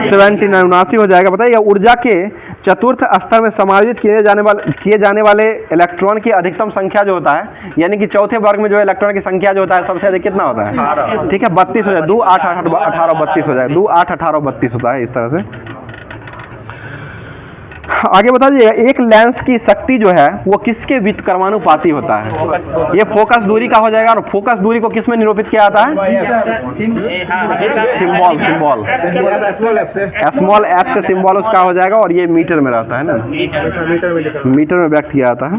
79 हो जाएगा। बताइए ऊर्जा के चतुर्थ स्तर में समायोजित किए जाने वाले इलेक्ट्रॉन की अधिकतम संख्या जो होता है, यानी कि चौथे वर्ग में जो इलेक्ट्रॉन की संख्या जो होता है सबसे अधिक कितना होता है? ठीक है 32 हो जाए, 2 8 18 32 हो जाए, 2 8 18 32 होता है इस तरह से। आगे बता दीजिएगा एक लेंस की शक्ति जो है वो किसके व्युत्क्रमानुपाती होता है? ये फोकस दूरी का हो जाएगा। और फोकस दूरी को किस में निरूपित किया जाता है? सिंबल स्मॉल एफ से सिंबल उसका हो जाएगा। और ये मीटर में रहता है ना, मीटर में व्यक्त किया जाता है।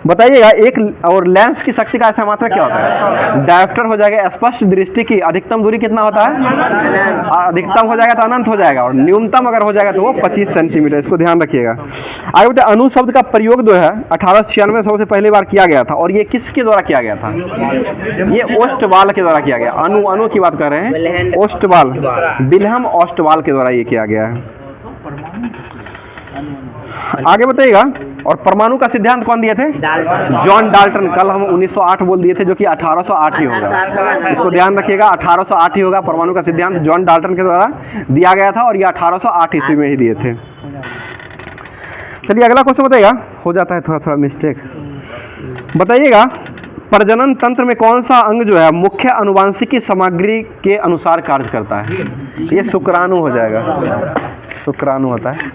बताइएगा एक और लेंस की शक्ति का ऐसा मात्रा क्या होता है? डायोप्टर हो जाएगा। स्पष्ट दृष्टि की अधिकतम दूरी कितना होता है? अधिकतम हो जाएगा तो अनंत हो जाएगा। और न्यूनतम अगर हो जाएगा तो वो 25 20 सेंटीमीटर, इसको ध्यान रखिएगा। आगे बताए अणु शब्द का प्रयोग जो है 1896 में सबसे पहली बार किया गया था, और ये किसके द्वारा किया गया था? ये ओस्टवाल के द्वारा किया गया। अणु की बात कर रहे हैं, ओस्टवाल, विल्हम ओस्टवाल के द्वारा ये किया गया है। आगे बताइएगा, और परमाणु का सिद्धांत कौन दिए थे? John Dalton. कल हम 1908 बोल दिए थे, जो कि 1808 ही होगा, इसको ध्यान रखिएगा, 1808 ही होगा। परमाणु का सिद्धांत जॉन डाल्टन के द्वारा दिया गया था, और ये 1808 ईस्वी में ही दिए थे। चलिए अगला क्वेश्चन बताइएगा, हो जाता है थोड़ा थोड़ा मिस्टेक। बताइएगा, प्रजनन तंत्र में कौन सा अंग जो है मुख्य आनुवांशिकी सामग्री के अनुसार कार्य करता है? ये शुक्राणु हो जाएगा, शुक्राणु होता है।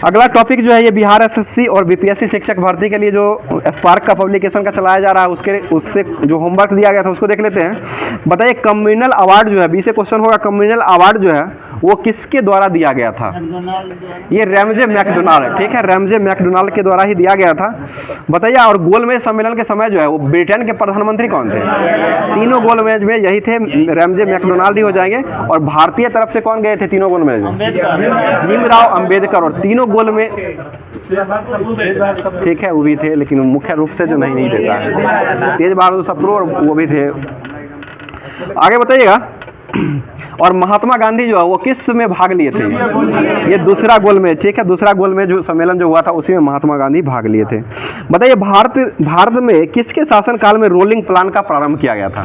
अगला टॉपिक जो है ये बिहार एसएससी और बीपीएससी शिक्षक भर्ती के लिए जो स्पार्क का पब्लिकेशन का चलाया जा रहा है, उससे जो होमवर्क दिया गया था उसको देख लेते हैं। बताइए कम्युनल अवार्ड जो है, 20 क्वेश्चन होगा, कम्युनल अवार्ड जो है वो किसके द्वारा दिया गया था? ये रैमजे मैकडोनाल्ड, ठीक है, रैमजे मैकडोनाल्ड के द्वारा ही दिया गया था। बताइए, और गोलमेज सम्मेलन के समय जो है वो ब्रिटेन के प्रधानमंत्री कौन थे? तीनों गोलमेज में यही थे, रैमजे मैकडोनाल्ड ही हो जाएंगे। और भारतीय तरफ से कौन गए थे तीनों गोलमेज में? भीमराव अंबेडकर। और तीनों गोल में, ठीक है, वो भी थे, लेकिन मुख्य रूप से जो नहीं देता है, तेज बहादुर सप्रू, और वो भी थे। आगे बताइएगा, और महात्मा गांधी जो है वो किस में भाग लिए थे? ये दूसरा गोल में, ठीक है, दूसरा गोल में जो सम्मेलन जो हुआ था उसी में महात्मा गांधी भाग लिए थे। बताइए भारत में किसके शासनकाल में रोलिंग प्लान का प्रारंभ किया गया था?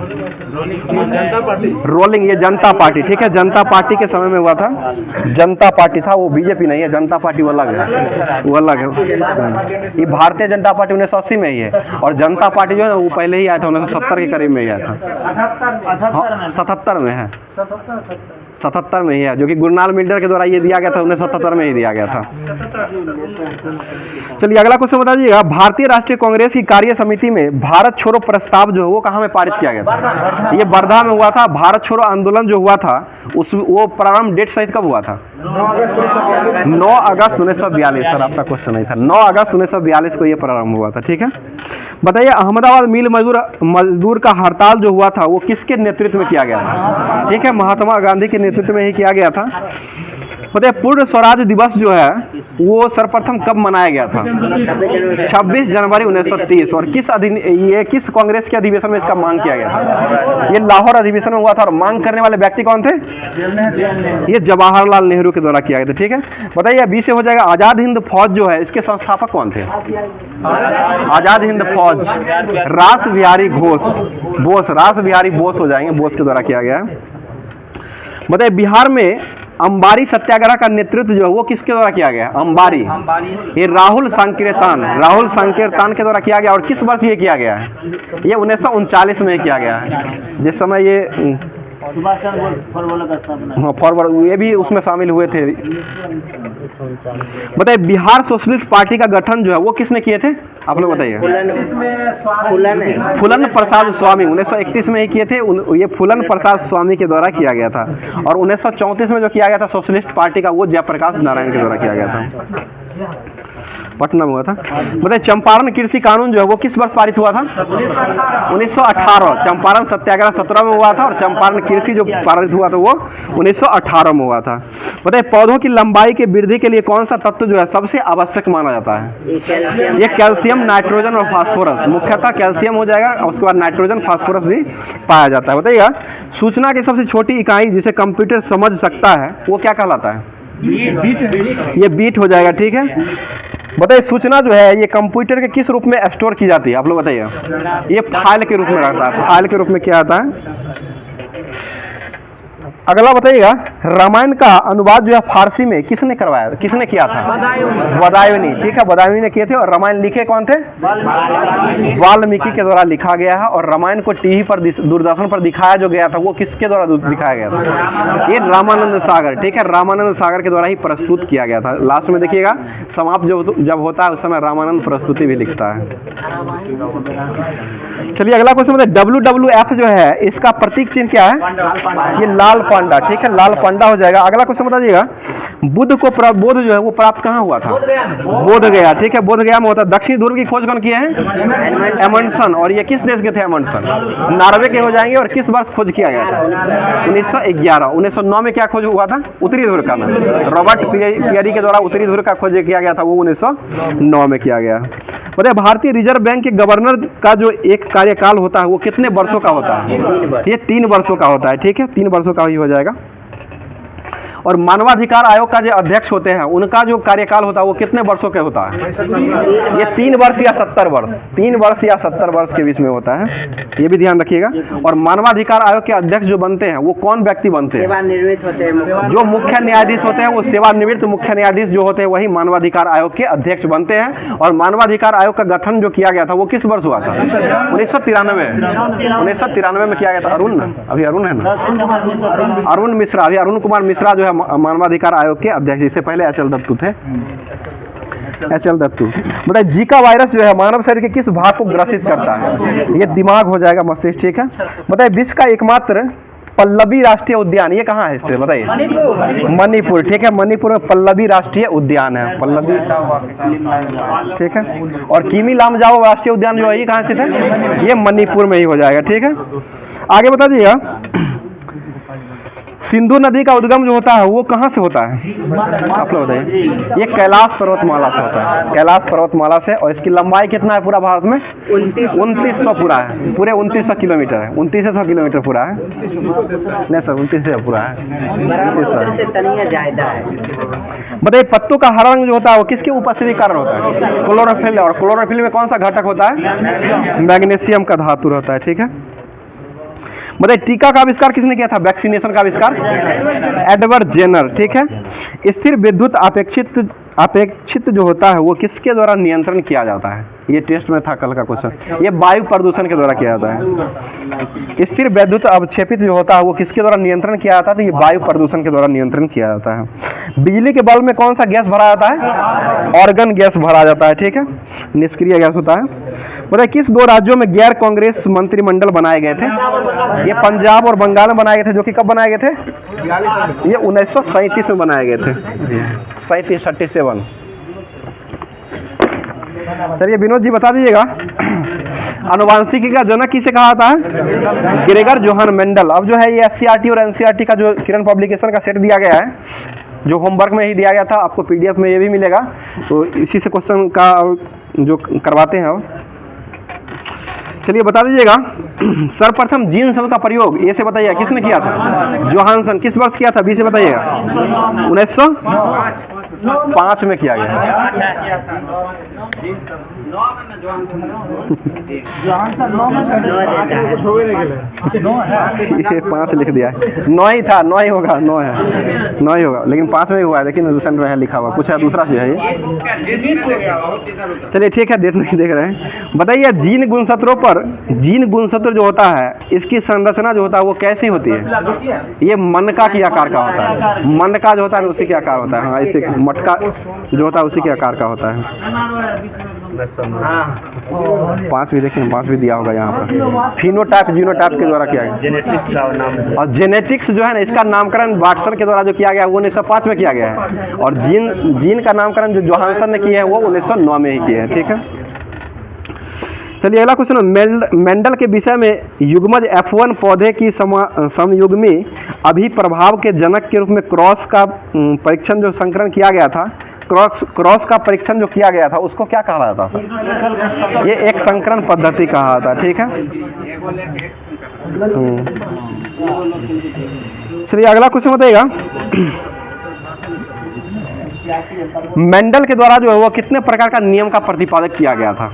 रोलिंग, ये जनता पार्टी, ठीक है, जनता पार्टी के समय में हुआ था। जनता पार्टी था, वो बीजेपी नहीं है, जनता पार्टी वो अलग है, वो अलग है। ये भारतीय जनता पार्टी 1980 में ही है, और जनता पार्टी जो है वो पहले ही आया था, 1970 के करीब में ही आया था। 77 में है, 77 में ही है, जो कि गुरनाल मिल्डर के द्वारा ये दिया गया था, 1977 में ही दिया गया था। चलिए अगला क्वेश्चन बता दीजिएगा, भारतीय राष्ट्रीय कांग्रेस की कार्य समिति में भारत छोड़ो प्रस्ताव जो है वो कहाँ में पारित किया गया था? ये वर्धा में हुआ था। भारत छोड़ो आंदोलन जो हुआ था वो प्रारंभ डेट सहित कब हुआ था? 9 अगस्त 1942। सर आपका क्वेश्चन नहीं था, 9 अगस्त 1942 को ये प्रारंभ हुआ था, ठीक है। बताइए अहमदाबाद मिल मजदूर का हड़ताल जो हुआ था वो किसके नेतृत्व में किया गया था? ठीक है, महात्मा गांधी के नेतृत्व में ही किया गया था। बताइए पूर्ण स्वराज दिवस जो है वो सर्वप्रथम कब मनाया गया था? 26 जनवरी 1930। और किस कांग्रेस के अधिवेशन में इसका मांग किया गया था? ये लाहौर अधिवेशन में हुआ था। और मांग करने वाले व्यक्ति कौन थे? ये जवाहरलाल नेहरू के द्वारा किया गया था, ठीक है। बताइए 20 से हो जाएगा, आजाद हिंद फौज जो है इसके संस्थापक कौन थे? आजाद हिंद फौज रास बिहारी बोस, रास बिहारी बोस हो जाएंगे, बोस के द्वारा किया गया है। बताइए बिहार में अंबारी सत्याग्रह का नेतृत्व जो है वो किसके द्वारा किया गया? अंबारी, ये राहुल संकीर्तन के द्वारा किया गया। और किस वर्ष ये किया गया है? ये 1939 में किया गया है, जिस समय ये फॉरवर्ड ये भी उसमें शामिल हुए थे। बताइए बिहार सोशलिस्ट पार्टी का गठन जो है वो किसने किए थे? आप लोग बताइए। फूलन प्रसाद स्वामी 1931 में ही किए थे। ये फूलन प्रसाद स्वामी के द्वारा किया गया था। और 1934 में जो किया गया था सोशलिस्ट पार्टी का, वो जयप्रकाश नारायण के द्वारा किया गया था, पटना में हुआ था। बताइए चंपारण कृषि कानून जो है वो किस वर्ष पारित हुआ था? 1918। चंपारण सत्याग्रह 17 में हुआ था, और चंपारण कृषि जो पारित हुआ था वो 1918 में हुआ था। बताइए पौधों की लंबाई के वृद्धि के लिए कौन सा तत्व जो है सबसे आवश्यक माना जाता है? ये कैल्शियम, नाइट्रोजन और फास्फोरस। मुख्यतः कैल्शियम हो जाएगा, और उसके बाद नाइट्रोजन, फास्फोरस भी पाया जाता है। बताइएगा सूचना की सबसे छोटी इकाई जिसे कंप्यूटर समझ सकता है वो क्या कहलाता है? ये बीट हो जाएगा, ठीक है। बताइए सूचना जो है ये कंप्यूटर के किस रूप में स्टोर की जाती है? आप लोग बताइए। ये फाइल के रूप में रहता है। फाइल के रूप में क्या आता है? अगला बताइएगा रामायण का अनुवाद जो है फारसी में किसने करवाया, किसने किया था? बदायूनी, ठीक है, बदायूनी ने किए थे। और रामायण लिखे कौन थे? वाल्मीकि के द्वारा लिखा गया है। और रामायण को टीवी पर, दूरदर्शन पर दिखाया जो गया था वो किसके द्वारा दिखाया गया था? ये रामानंद सागर, ठीक है, रामानंद सागर के द्वारा ही प्रस्तुत किया गया था। लास्ट में देखिएगा समाप्त जब होता है उस समय रामानंद प्रस्तुति भी लिखता है। चलिए अगला क्वेश्चन बताइए WWF जो है इसका प्रतीक चिन्ह क्या है? ये लाल पांडा, ठीक है, लाल पांडा हो जाएगा। अगला क्वेश्चन बताइएगा, बुद्ध को बोध जो है वो प्राप्त कहाँ हुआ था? बोध गया, ठीक है, बोध गया में होता है। दक्षिण ध्रुव की खोज कौन किए हैं? एमंडसन। और ये किस देश के थे एमंडसन? नॉर्वे के हो जाएंगे। और किस वर्ष खोज किया गया था? 1911। 1909 में क्या खोज हुआ था? उत्तरी ध्रुव का। रॉबर्ट पियरी के द्वारा उत्तरी ध्रुव का खोज किया गया था, वो 1909 में किया गया। बताइए, भारतीय रिजर्व बैंक के गवर्नर का जो एक कार्यकाल होता है वो कितने वर्षों का होता है? ये 3 वर्षों का होता है, ठीक है, 3 वर्षों का ही हो जाएगा। और मानवाधिकार आयोग का जो अध्यक्ष होते हैं उनका जो कार्यकाल होता है वो कितने वर्षों के होता है? ये 3 वर्ष या 70 वर्ष, 3 वर्ष या 70 वर्ष के बीच में होता है, ये भी ध्यान रखिएगा। और मानवाधिकार आयोग के अध्यक्ष जो बनते हैं वो कौन व्यक्ति बनते हैं? सेवानिवृत्त होते हैं। जो मुख्य न्यायाधीश होते हैं वो सेवानिवृत्त मुख्य न्यायाधीश जो होते हैं वही मानवाधिकार आयोग के अध्यक्ष बनते हैं। और मानवाधिकार आयोग का गठन जो किया गया था वो किस वर्ष हुआ था? 1993 में किया गया था। अरुण ना, अभी अरुण है ना, अरुण मिश्रा, अभी अरुण कुमार मिश्रा जो है मानवाधिकार आयोग के अध्यक्ष। इससे पहले एच एल दत्तू थे, एच एल दत्तू। बताइए, जीका वायरस जो है मानव शरीर के किस भाग को ग्रसित करता है? ये दिमाग हो जाएगा, मस्तिष्क, ठीक है। बताइए, विश्व का एकमात्र पल्लवी राष्ट्रीय उद्यान ये कहाँ है? इससे बताइए। मणिपुर, ठीक है, मणिपुर में पल्लवी राष्ट्रीय उद्यान है, पल्लवी, ठीक है। और किमी लामजाओ राष्ट्रीय उद्यान जो है ये कहाँ स्थित है? ये मणिपुर में ही हो जाएगा, ठीक है। आगे बता दीजिएगा, सिंधु नदी का उद्गम जो होता है वो कहाँ से होता है? आप लोग बताइए। ये कैलाश पर्वतमाला से होता है, कैलाश पर्वतमाला से। और इसकी लंबाई कितना है पूरा भारत में? 2900 पूरा है, पूरे 2900 किलोमीटर है, 2900 किलोमीटर पूरा है। नहीं सर, 2900 पूरा है, 2900। बताइए, पत्तों का हरा रंग जो होता है वो किसके उपस्थिति के कारण होता है? क्लोरोफिल। और क्लोरोफिल में कौन सा घटक होता है? मैग्नीशियम का धातु रहता है, ठीक है। बताइए, टीका का आविष्कार किसने किया था? वैक्सीनेशन का आविष्कार एडवर्ड जेनर, ठीक है। स्थिर विद्युत अपेक्षित जो होता है वो किसके द्वारा नियंत्रण किया जाता है? ये टेस्ट में था कल का क्वेश्चन। ये वायु प्रदूषण के द्वारा किया जाता है। स्थिर विद्युत अवक्षेपित जो होता है वो किसके द्वारा नियंत्रण किया जाता है? तो ये वायु प्रदूषण के द्वारा नियंत्रण किया जाता है। बिजली के बल्ब में कौन सा गैस भरा जाता है? ऑर्गन गैस भरा जाता है, ठीक है, निष्क्रिय गैस होता है। बताइए, किस 2 राज्यों में गैर कांग्रेस मंत्रिमंडल बनाए गए थे? ये पंजाब और बंगाल में बनाए गए थे। जो कि कब बनाए गए थे? ये 1937 में बनाए गए थे, 37। चलिए विनोद जी बता दीजिएगा, अनुवांशिकी का जनक किसे कहा था? Gregor Johan Mendel. अब जो है ये एससीईआरटी और एनसीईआरटी का जो किरण पब्लिकेशन का सेट दिया गया है, जो होमवर्क में ही दिया गया था, आपको पीडीएफ में ये भी मिलेगा, तो इसी से क्वेश्चन का जो करवाते हैं अब। चलिए बता दीजिएगा, सर्वप्रथम जीन शब्द का प्रयोग ये से बताइए किसने किया था? जोहानसन। किस वर्ष किया था? बी से बताइएगा। 1905 में किया गया। ये 5 लिख दिया है, 9 ही था, 9 ही होगा, 9 है, 9 ही होगा, लेकिन 5 में ही हुआ है, लेकिन दूसरा में लिखा हुआ कुछ है, दूसरा चीज है ये। चलिए ठीक है, डेट नहीं देख रहे हैं। बताइए, जीन गुणसूत्रों पर, जीन गुणसूत्र जो होता है इसकी संरचना जो होता है वो कैसी होती है? ये मनका के आकार का होता है, मनका जो होता है उसी के आकार होता है। हाँ, इसे मटका जो होता है उसी के आकार का होता है। 5 भी देखिए, 5 भी दिया होगा यहाँ पर। फिनोटाइप जीनोटाइप के द्वारा किया गया, जेनेटिक्स का नाम है। और जेनेटिक्स जो है ना इसका नामकरण वाटसन के द्वारा जो किया गया वो 1905 में किया गया है। और जीन का नामकरण जो जोहानसन ने किया है वो 1909 में ही किया है, ठीक है। चलिए अगला क्वेश्चन, मेंडल के विषय में युग्मज F1 पौधे की समयुग्मी अभिप्रभाव के जनक के रूप में क्रॉस का परीक्षण जो संकरण किया गया था, क्रॉस का परीक्षण जो किया गया था उसको क्या कहा जाता था? ये एक संकरण पद्धति कहा था, ठीक है। चलिए अगला क्वेश्चन बताइएगा, मेंडल के द्वारा जो है वो कितने प्रकार का नियम का प्रतिपादक किया गया था?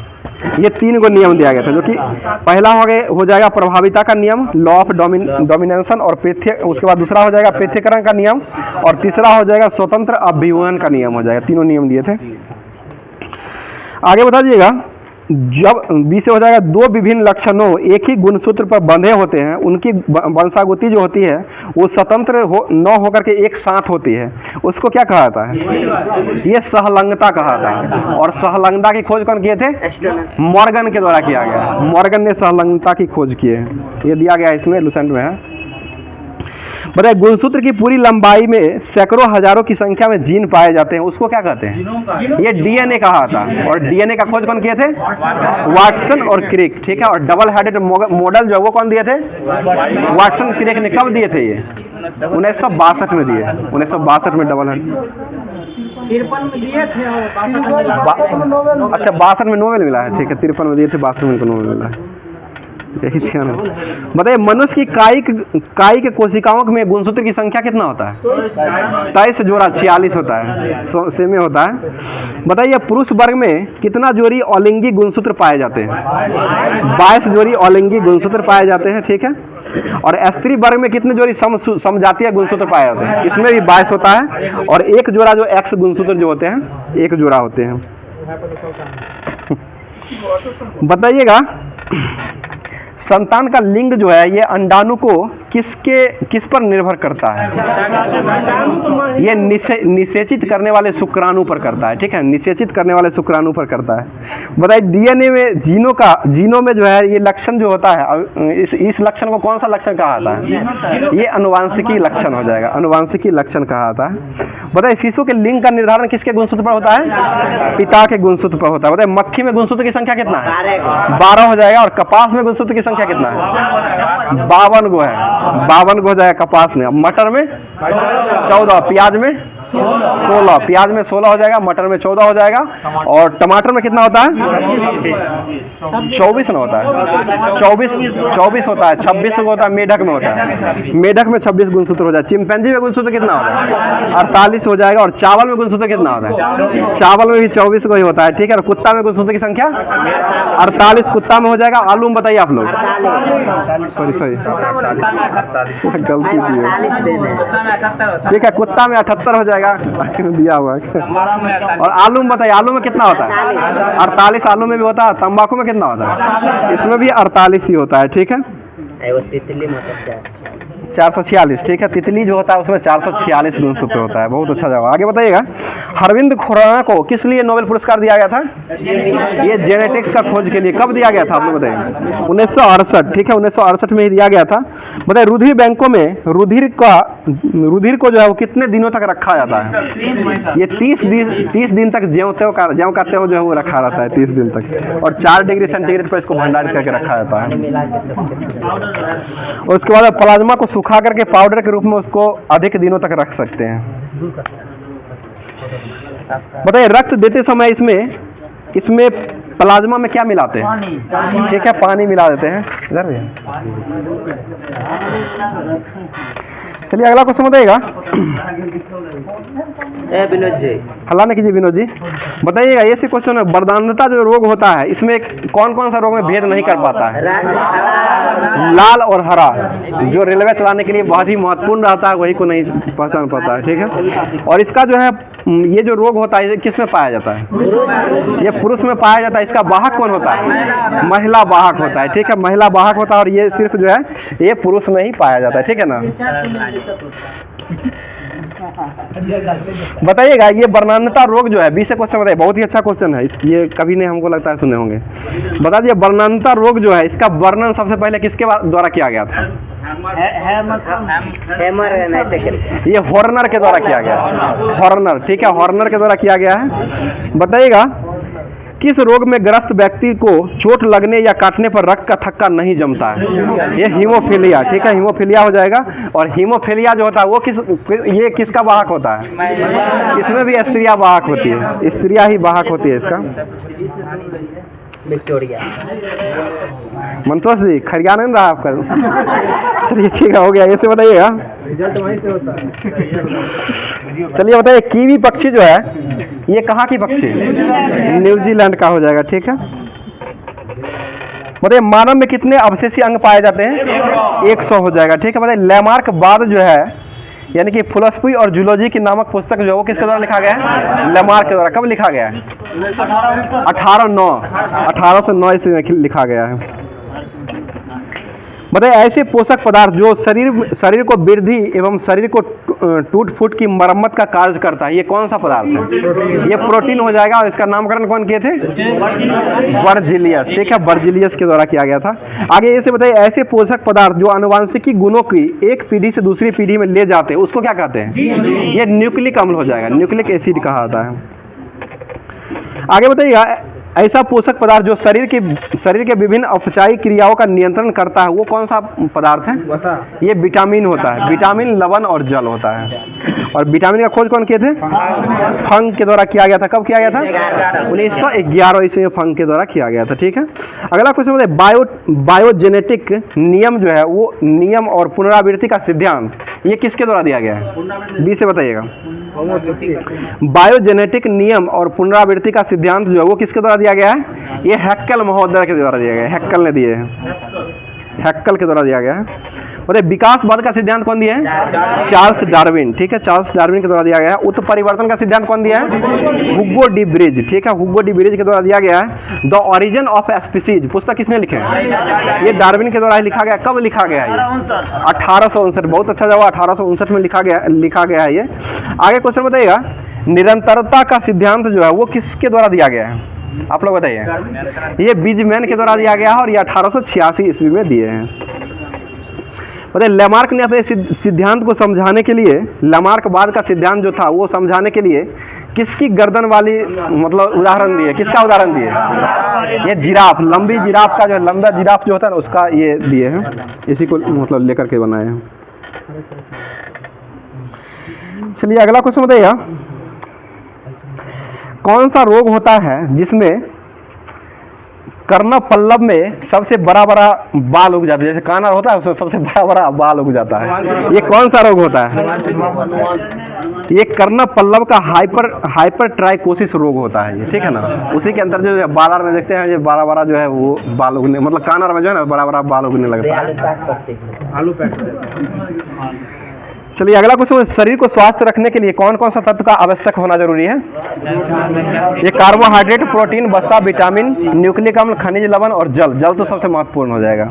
ये 3 को नियम दिया गया था, जो कि पहला हो जाएगा प्रभाविता का नियम, लॉ ऑफ डोमिनेशन, और उसके बाद दूसरा हो जाएगा पृथक्करण का नियम, और तीसरा हो जाएगा स्वतंत्र अभिव्यंजन का नियम हो जाएगा। 3 नियम दिए थे। आगे बता दीजिएगा, जब 20 से हो जाएगा, 2 विभिन्न लक्षणों एक ही गुणसूत्र पर बंधे होते हैं, उनकी वंशागति जो होती है वो स्वतंत्र न होकर के एक साथ होती है, उसको क्या कहा जाता है? ये सहलंगता कहा जाता है। और सहलंगता की खोज कौन किए थे? मॉर्गन के द्वारा किया गया। मॉर्गन ने सहलंगता की खोज की है, ये दिया गया इसमें लुसेंट में है। बताइए गुणसूत्र की पूरी लंबाई में सैकड़ों हजारों की संख्या में जीन पाए जाते हैं, उसको क्या कहते हैं? ये डीएनए कहा था। और डीएनए का खोज कौन किए थे? वाटसन और क्रिक, ठीक है। और डबल हेडेड मॉडल जो वो कौन दिए थे? वाटसन क्रिक ने। कब दिए थे ये? 1962 में दिए, 1962 में डबल हेड। 53 में दिए थे और 62 अच्छा 62 में नोबेल मिला है, ठीक है। 53 में दिए थे, 62 में इनको नोबेल मिला है, यही ध्यान है। बताइए मनुष्य की कायिक कोशिकाओं में गुणसूत्र की संख्या कितना होता है? 23 जोड़ा, 46 होता है, सेम होता है। बताइए पुरुष वर्ग में कितना जोड़ी अलिंगी गुणसूत्र पाए जाते हैं? 22 जोड़ी अलिंगी गुणसूत्र पाए जाते हैं, ठीक है। और स्त्री वर्ग में कितने जोड़ी समजातीय गुणसूत्र पाए जाते हैं? इसमें भी 22 होता है। और एक जोड़ा जो एक्स गुणसूत्र जो होते हैं, एक जोड़ा होते हैं। बताइएगा संतान का लिंग जो है ये अंडाणु को किस पर निर्भर करता है? ये निषेचित करने वाले शुक्राणु पर करता है, ठीक है। निषेचित करने वाले शुक्राणु पर करता है। बताइए डीएनए में जीनों में जो है ये लक्षण जो होता है, इस लक्षण को कौन सा लक्षण कहा जाता है? ये अनुवांशिकी लक्षण हो जाएगा, अनुवांशिकी लक्षण कहा जाता है। बताइए शिशु के लिंग का निर्धारण किसके गुणसूत्र पर होता है? पिता के गुणसूत्र पर होता है। बताइए मक्खी में गुणसूत्र की संख्या कितना है? 12 हो जाएगा। और कपास में गुणसूत्र की संख्या कितना है? 52 गो है, 52 हो जाएगा कपास में। मटर में 14, प्याज में 16, प्याज में 16 हो जाएगा, मटर में 14 हो जाएगा। और टमाटर में कितना होता है? 24 ना होता है, 24 होता है। 26 होता है मेढक में होता है, मेढक में 26 गुणसूत्र हो जाए। चिंपैंजी में गुणसूत्र कितना होता है? 48 हो जाएगा। और चावल में गुणसूत्र कितना होता है? चावल में भी 24 को ही होता है, ठीक है। और कुत्ता में गुणसूत्र की संख्या 48 कुत्ता में हो जाएगा। आलू में बताइए आप लोग, सॉरी गलती की है, ठीक है। कुत्ता में 78 हो जाएगा, दिया हुआ है। और आलू में बताइए, आलू में कितना होता है? 48 आलू में भी होता है। तंबाकू में कितना होता है? इसमें भी 48 ही होता है, ठीक है। तितली मतलब 446, ठीक है। तितली जो होता है उसमें 446 गुणसूत्र होता है। बहुत अच्छा जवाब। आगे बताइएगा अरविंद खुराना को किस लिए नोबेल पुरस्कार दिया गया था? ये जेनेटिक्स का खोज के लिए। कब दिया गया था आप लोग बताइए? 1968, ठीक है। 1968 में ही दिया गया था। बताइए रुधिर बैंकों में रुधिर को जो है वो कितने दिनों तक रखा जाता है? ये 30 दिन तक ज्यों का त्यों जो है वो रखा रहता है 30 दिन तक। और 4 डिग्री सेंटीग्रेड पर इसको भंडारित करके रखा जाता है। और उसके बाद प्लाज्मा को सुखा करके पाउडर के रूप में उसको अधिक दिनों तक रख सकते हैं। बताइए रक्त देते समय इसमें प्लाज्मा में क्या मिलाते हैं? ठीक है, पानी मिला देते हैं। इधर भी चलिए अगला क्वेश्चन बताइएगा। विनोद जी, हल्ला नहीं कीजिए विनोद जी। बताइएगा ये से क्वेश्चन है, वर्दान्यता जो रोग होता है इसमें कौन कौन सा रोग में भेद नहीं कर पाता है? लाल और हरा, जो रेलवे चलाने के लिए बहुत ही महत्वपूर्ण रहता है वही को नहीं पहचान पाता है, ठीक है। और इसका जो है ये जो रोग होता है किस में पाया जाता है? ये पुरुष में पाया जाता है। इसका वाहक कौन होता है? महिला वाहक होता है, ठीक है। महिला वाहक होता है। और ये सिर्फ जो है ये पुरुष में ही पाया जाता है, ठीक है ना। बताइएगा ये वर्णान्यता रोग जो है 20 क्वेश्चन बताइए, बहुत ही अच्छा क्वेश्चन है। ये कभी नहीं हमको लगता है सुने होंगे। बता दीजिए वर्णान्यता रोग जो है इसका वर्णन सबसे पहले किसके द्वारा किया गया था? ये हॉर्नर के द्वारा किया गया है। हॉर्नर, ठीक है, हॉर्नर के द्वारा किया गया है। बताइएगा किस रोग में ग्रस्त व्यक्ति को चोट लगने या काटने पर रक्त का थक्का नहीं जमता है? ये हीमोफीलिया, ठीक है, हीमोफीलिया हो जाएगा। और हीमोफीलिया जो होता है वो ये किसका वाहक होता है? इसमें भी स्त्रियां वाहक होती है, स्त्रियां ही वाहक होती है इसका। विक्टोरिया मंतोष जी खरिया नहीं रहा आपका? चलिए ठीक है, हो गया। ऐसे बताइएगा। चलिए बताइए कीवी पक्षी जो है ये कहाँ की पक्षी? न्यूजीलैंड का हो जाएगा, ठीक है। बताइए मानव में कितने अवशेषी अंग पाए जाते हैं? 100 हो जाएगा, ठीक है। बताइए लैमार्क बाद जो है यानी कि फिलॉसफी और जूलॉजी की नामक पुस्तक जो है वो किसके द्वारा लिखा गया है? लैमार्क के द्वारा। कब लिखा गया है? 1809 ईस्वी में लिखा गया है। बताइए ऐसे पोषक पदार्थ जो शरीर को वृद्धि एवं शरीर को टूट फूट की मरम्मत का कार्य करता है, ये कौन सा पदार्थ है? ये प्रोटीन हो जाएगा। और इसका नामकरण कौन किए थे? बर्जिलियस, ठीक है, बर्जिलियस के द्वारा किया गया था। आगे ऐसे बताइए, ऐसे पोषक पदार्थ जो आनुवांशिकी गुणों की एक पीढ़ी से दूसरी पीढ़ी में ले जाते हैं उसको क्या कहते हैं? ये न्यूक्लिक अम्ल हो जाएगा, न्यूक्लिक एसिड कहा जाता है। आगे बताइएगा, ऐसा पोषक पदार्थ जो शरीर के विभिन्न अपचायी क्रियाओं का नियंत्रण करता है वो कौन सा पदार्थ है? ये विटामिन होता है। विटामिन लवण और जल होता है। और विटामिन का खोज कौन किए थे? फंग के द्वारा किया गया था। कब किया गया था? 1911 ईस्वी में फंग के द्वारा किया गया था, ठीक है। अगला क्वेश्चन बताइए, बायोजेनेटिक नियम जो है वो नियम और पुनरावृत्ति का सिद्धांत ये किसके द्वारा दिया गया है? बी से बताइएगा। बायोजेनेटिक नियम और पुनरावृत्ति का सिद्धांत जो है वो किसके द्वारा दिया गया है? ये हैक्कल महोदय के द्वारा दिया गया है। हैक्कल ने दिए हैं, हैक्कल के द्वारा दिया गया है। और विकासवाद का सिद्धांत कौन दिया है? चार्ल्स डार्विन, ठीक है, चार्ल्स डार्विन के द्वारा दिया गया है। उत्परिवर्तन का सिद्धांत कौन दिया है? हुगो डी ब्रिज, ठीक है, हुगो डी ब्रिज के द्वारा दिया गया है। द ओरिजिन ऑफ स्पीसीज पुस्तक किसने लिखे हैं? ये डार्विन के द्वारा लिखा गया। कब लिखा गया है? 1859। बहुत अच्छा जवाब, 1859 में लिखा गया है ये। आगे क्वेश्चन बताइएगा, निरंतरता का सिद्धांत जो है वो किसके द्वारा दिया गया है? आप लोग बताइए। ये बीजमैन के द्वारा दिया गया है और ये 1886 ईस्वी में दिए हैं। बताइए, लेमार्क ने अपने सिद्धांत को समझाने के लिए, लेमार्कवाद का सिद्धांत जो था वो समझाने के लिए किसकी गर्दन वाली मतलब उदाहरण दिए? किसका उदाहरण दिए? ये जिराफ, लंबी जिराफ का जो लंबा जिराफ जो होता है ना उसका ये दिए हैं। इसी को मतलब लेकर के बनाए हैं। चलिए अगला क्वेश्चन बताइएगा, कौन सा रोग होता है जिसमें कर्णपल्लव में सबसे बड़ा बाल उग जाता है? जैसे काना होता है उसमें सबसे बड़ा बाल उग जाता है, ये कौन सा रोग होता है? ये कर्णपल्लव का हाइपरट्राइकोसिस रोग होता है ये, ठीक है ना। उसी के अंदर जो बालार में देखते हैं ये बड़ा जो है वो बाल उगने, मतलब कानर में जो है ना बड़ा बाल उगने लगता है। चलिए अगला क्वेश्चन, शरीर को स्वस्थ रखने के लिए कौन कौन सा तत्व का आवश्यक होना जरूरी है? ये कार्बोहाइड्रेट, प्रोटीन, वसा, विटामिन, न्यूक्लिक अम्ल, खनिज लवण और जल। जल तो सबसे महत्वपूर्ण हो जाएगा।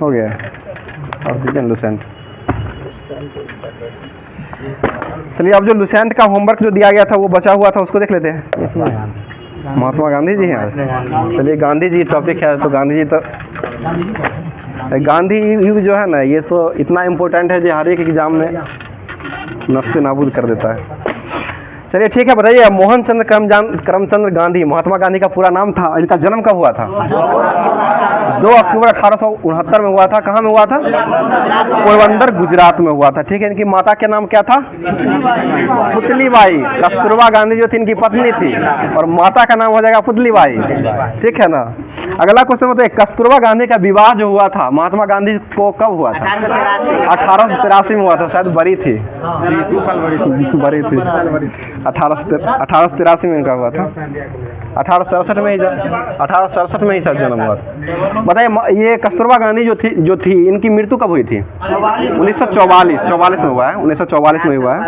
हो गया। और दीजिए लुसेंट। चलिए अब जो लुसेंट का होमवर्क जो दिया गया था वो बचा हुआ था उसको देख लेते हैं। महात्मा गांधी जी हैं। चलिए गांधी जी टॉपिक है तो गांधी जी तो गांधी युग जो है ना ये तो इतना इम्पोर्टेंट है जो हर एक एग्जाम में नस्ते नाबूद कर देता है। चलिए ठीक है, बताइए मोहनचंद्र करमचंद गांधी, महात्मा गांधी का पूरा नाम था। इनका जन्म कब हुआ था? 2 अक्टूबर 1869 में हुआ था। कहाँ में हुआ था? पोरबंदर, गुजरात में हुआ था, ठीक है। इनकी माता का नाम क्या था? पुतलीबाई। कस्तूरबा गांधी जो थी इनकी पत्नी थी और माता का नाम हो जाएगा पुतलीबाई, ठीक है ना। अगला क्वेश्चन बताइए, कस्तूरबा गांधी का विवाह जो हुआ था महात्मा गांधी को कब हुआ था? 1883 में हुआ था। शायद बड़ी थी, 2 साल बड़ी थी। 1883 में इनका हुआ था। 1867 में ही शायद जन्म हुआ था। बताइए ये कस्तूरबा गांधी जो थी इनकी मृत्यु कब हुई थी? 1944 में हुआ है। 1944 में हुआ है।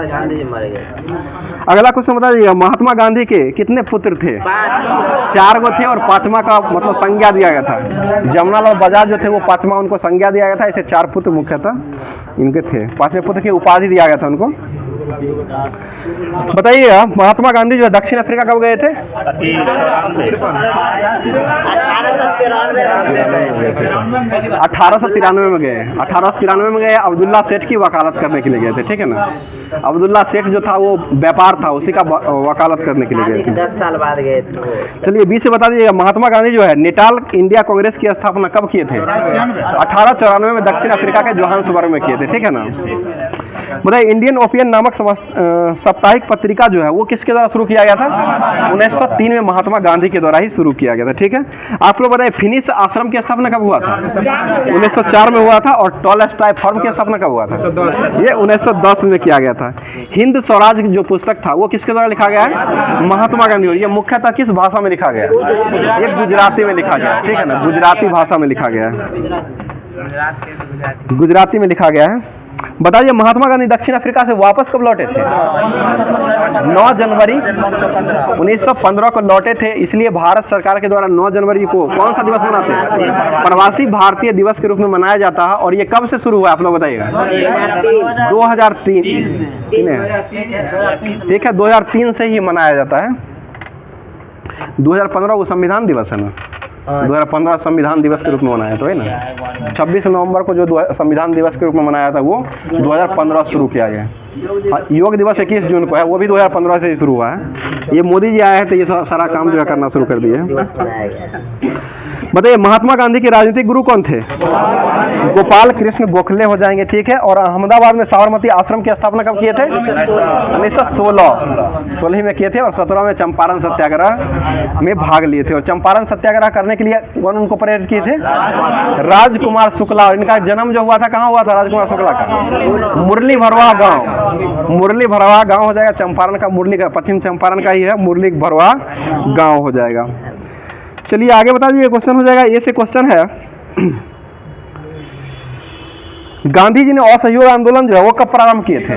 अगला क्वेश्चन बताइए, महात्मा गांधी के कितने पुत्र थे? 4 गो थे और 5वां का मतलब संज्ञा दिया गया था। जमनालाल बजाज जो थे वो 5वां उनको संज्ञा दिया गया था। ऐसे 4 पुत्र मुख्यतः इनके थे। 5वें पुत्र की उपाधि दिया गया था उनको। बताइए महात्मा गांधी जो दक्षिण अफ्रीका कब गए थे? 1893 में गए। 1893 में गए। अब्दुल्ला सेठ की वकालत करने के लिए गए थे, ठीक है ना। अब्दुल्ला सेठ जो था वो व्यापार था उसी का वकालत करने के लिए गए थे। 10 साल बाद गए थे। चलिए 20 से बता दीजिएगा, महात्मा गांधी जो है नेटाल इंडिया कांग्रेस की स्थापना कब किए थे? 1894 में दक्षिण अफ्रीका के जोहान्सबर्ग में किए थे, ठीक है ना। बताइए इंडियन ओपिनियन नामक साप्ताहिक पत्रिका जो है वो किसके द्वारा शुरू किया गया था? 1903 में महात्मा गांधी के द्वारा ही शुरू किया गया था, ठीक है। आप लोग बताइए फिनिक्स आश्रम की स्थापना कब हुआ था? 1904 में हुआ था। और टॉलस्टॉय फर्म की स्थापना कब हुआ था? ये 1910 में किया गया था। हिंद स्वराज जो पुस्तक था वो किसके द्वारा लिखा गया है? महात्मा गांधी। और ये मुख्यतः किस भाषा में लिखा गया? ये गुजराती में लिखा गया, ठीक है ना। गुजराती भाषा में लिखा गया है, गुजराती में लिखा गया है। बताइए महात्मा गांधी दक्षिण अफ्रीका से वापस कब लौटे थे? 9 जनवरी 1915 को लौटे थे। इसलिए भारत सरकार के द्वारा 9 जनवरी को कौन सा दिवस मनाते हैं? प्रवासी भारतीय दिवस के रूप में मनाया जाता है। और ये कब से शुरू हुआ आप लोग बताइएगा? 2003, ठीक है, 2003 से ही मनाया जाता है। 2015 वो संविधान दिवस है ना, 2015 संविधान दिवस के रूप में मनाया तो है ना। 26 नवंबर को जो संविधान दिवस के रूप में मनाया था वो 2015 शुरू किया गया। योग दिवस 21 जून को है, वो भी 2015 से ही शुरू हुआ है। ये मोदी जी आए हैं तो ये सारा काम जो है करना शुरू कर दिए। बताइए महात्मा गांधी के राजनीतिक गुरु कौन थे? गोपाल कृष्ण गोखले हो जाएंगे, ठीक है। और अहमदाबाद में साबरमती आश्रम की स्थापना कब किए थे? 1916 में किए थे। और 17 में चंपारण सत्याग्रह में भाग लिए थे। और चंपारण सत्याग्रह करने के लिए कौन उनको प्रेरित किए थे? राजकुमार शुक्ला। और इनका जन्म जो हुआ था कहाँ हुआ था राजकुमार शुक्ला का? मुरली भरवा गाँव। मुरली भरवा गाँव हो जाएगा चंपारण का, मुरली का पश्चिम चंपारण का ही है, मुरली भरवा गाँव हो जाएगा। चलिए आगे बता दीजिए, क्वेश्चन हो जाएगा। ये से क्वेश्चन है, गांधी जी ने असहयोग आंदोलन जो है वो कब प्रारंभ किए थे?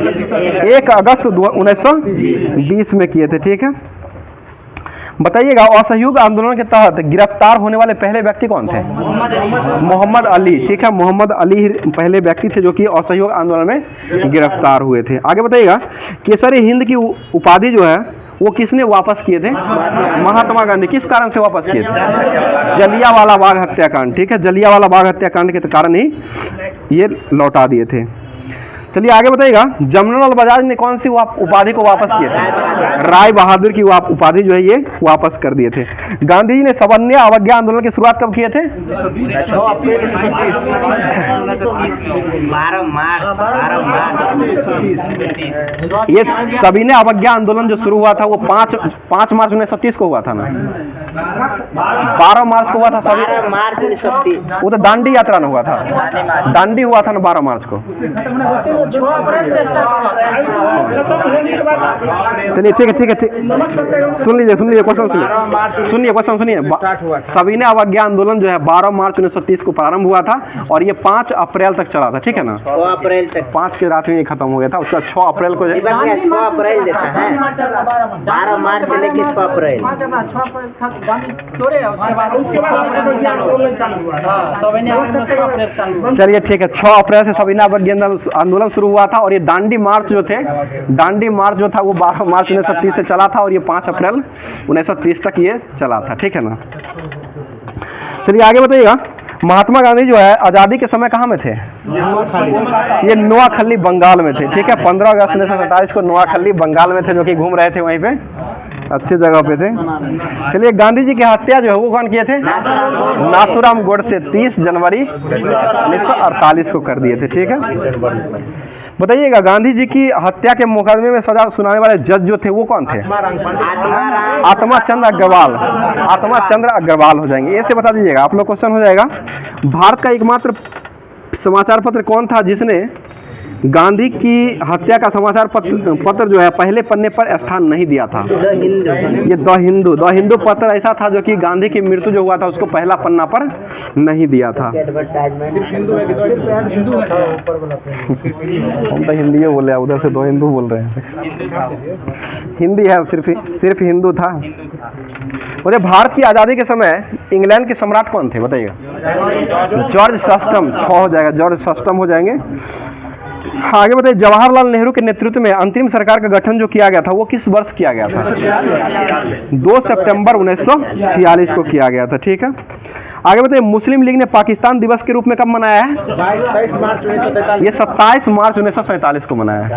1 अगस्त 1920 में किए थे, ठीक है। बताइएगा असहयोग आंदोलन के तहत गिरफ्तार होने वाले पहले व्यक्ति कौन थे? मोहम्मद अली, ठीक है। मोहम्मद अली पहले व्यक्ति थे जो कि असहयोग आंदोलन में गिरफ्तार हुए थे। आगे बताइएगा केसरी हिंद की उपाधि जो है वो किसने वापस किए थे? महात्मा गांधी। किस कारण से वापस किए थे? जलियांवाला बाग हत्याकांड, ठीक है। जलियांवाला बाग हत्याकांड के कारण ही ये लौटा दिए थे। चलिए आगे बताइएगा जमनालाल बजाज ने कौन सी उपाधि को वापस किए थे? राय बहादुर की उपाधि जो है ये वापस कर दिए थे। गांधी जी ने सवर्णीय अवज्ञा आंदोलन की शुरुआत कब किए थे? 12 मार्च। ये सविनय अवज्ञा आंदोलन जो शुरू हुआ था वो 5 मार्च 1930 को हुआ था ना। 12 मार्च को हुआ था। 12 मार्च 1930 वो तो दांडी यात्रा में हुआ था, दांडी हुआ था ना 12 मार्च को। चलिए ठीक है। सुन लीजिए क्वेश्चन सुनिए। सविनय अवज्ञा आंदोलन जो है 12 मार्च 1930 को प्रारंभ हुआ था और ये 5 अप्रैल तक चला था, ठीक है ना। 6 अप्रैल तक, 5 के रात में ये खत्म हो गया था। उसका 6 अप्रैल को 6 अप्रैल देता है, 12 मार्च से लेकर 6 अप्रैल। चलिए ठीक है। 6 अप्रैल से सविनय अवज्ञा आंदोलन शुरू हुआ था और ये दांडी मार्च जो था वो 12 मार्च 1930 से चला था और ये 5 अप्रैल 1930 तक ये चला था, ठीक है ना। चलिए आगे बताइएगा महात्मा गांधी जो है आज़ादी के समय कहाँ में थे? ये नोआखली बंगाल में थे, ठीक है। 15 अगस्त 1947 को नोआखली बंगाल में थे, जो कि घूम रहे थे वहीं पे, अच्छी जगह पे थे। चलिए गांधी जी की हत्या जो है वो कौन किए थे? नाथूराम गोडसे 30 जनवरी 1948 को कर दिए थे, ठीक है। बताइएगा गांधी जी की हत्या के मुकदमे में सजा सुनाने वाले जज जो थे वो कौन थे? आत्मा चंद्र अग्रवाल हो जाएंगे। ऐसे बता दीजिएगा आप लोग, क्वेश्चन हो जाएगा भारत का एकमात्र समाचार पत्र कौन था जिसने गांधी की हत्या का समाचार पत्र जो है पहले पन्ने पर स्थान नहीं दिया था? ये द हिंदू पत्र ऐसा था जो कि गांधी की मृत्यु जो हुआ था उसको पहला पन्ना पर नहीं दिया था। हम तो हिंदी बोले, उधर से 2 हिंदू बोल रहे हैं। हिंदी है, सिर्फ हिंदू था। बोले भारत की आज़ादी के समय इंग्लैंड के सम्राट कौन थे? बताइएगा। जॉर्ज सस्टम। 6 हो जाएगा, जॉर्ज सस्टम हो जाएंगे। आगे बताइए जवाहरलाल नेहरू के नेतृत्व में अंतरिम सरकार का गठन जो किया गया था वो किस वर्ष किया गया था? 2 सितंबर 1946 को किया गया था, ठीक है। आगे बताइए मुस्लिम लीग ने पाकिस्तान दिवस के रूप में कब मनाया है? 27 मार्च 1947। ये 27 मार्च 1947 को मनाया है।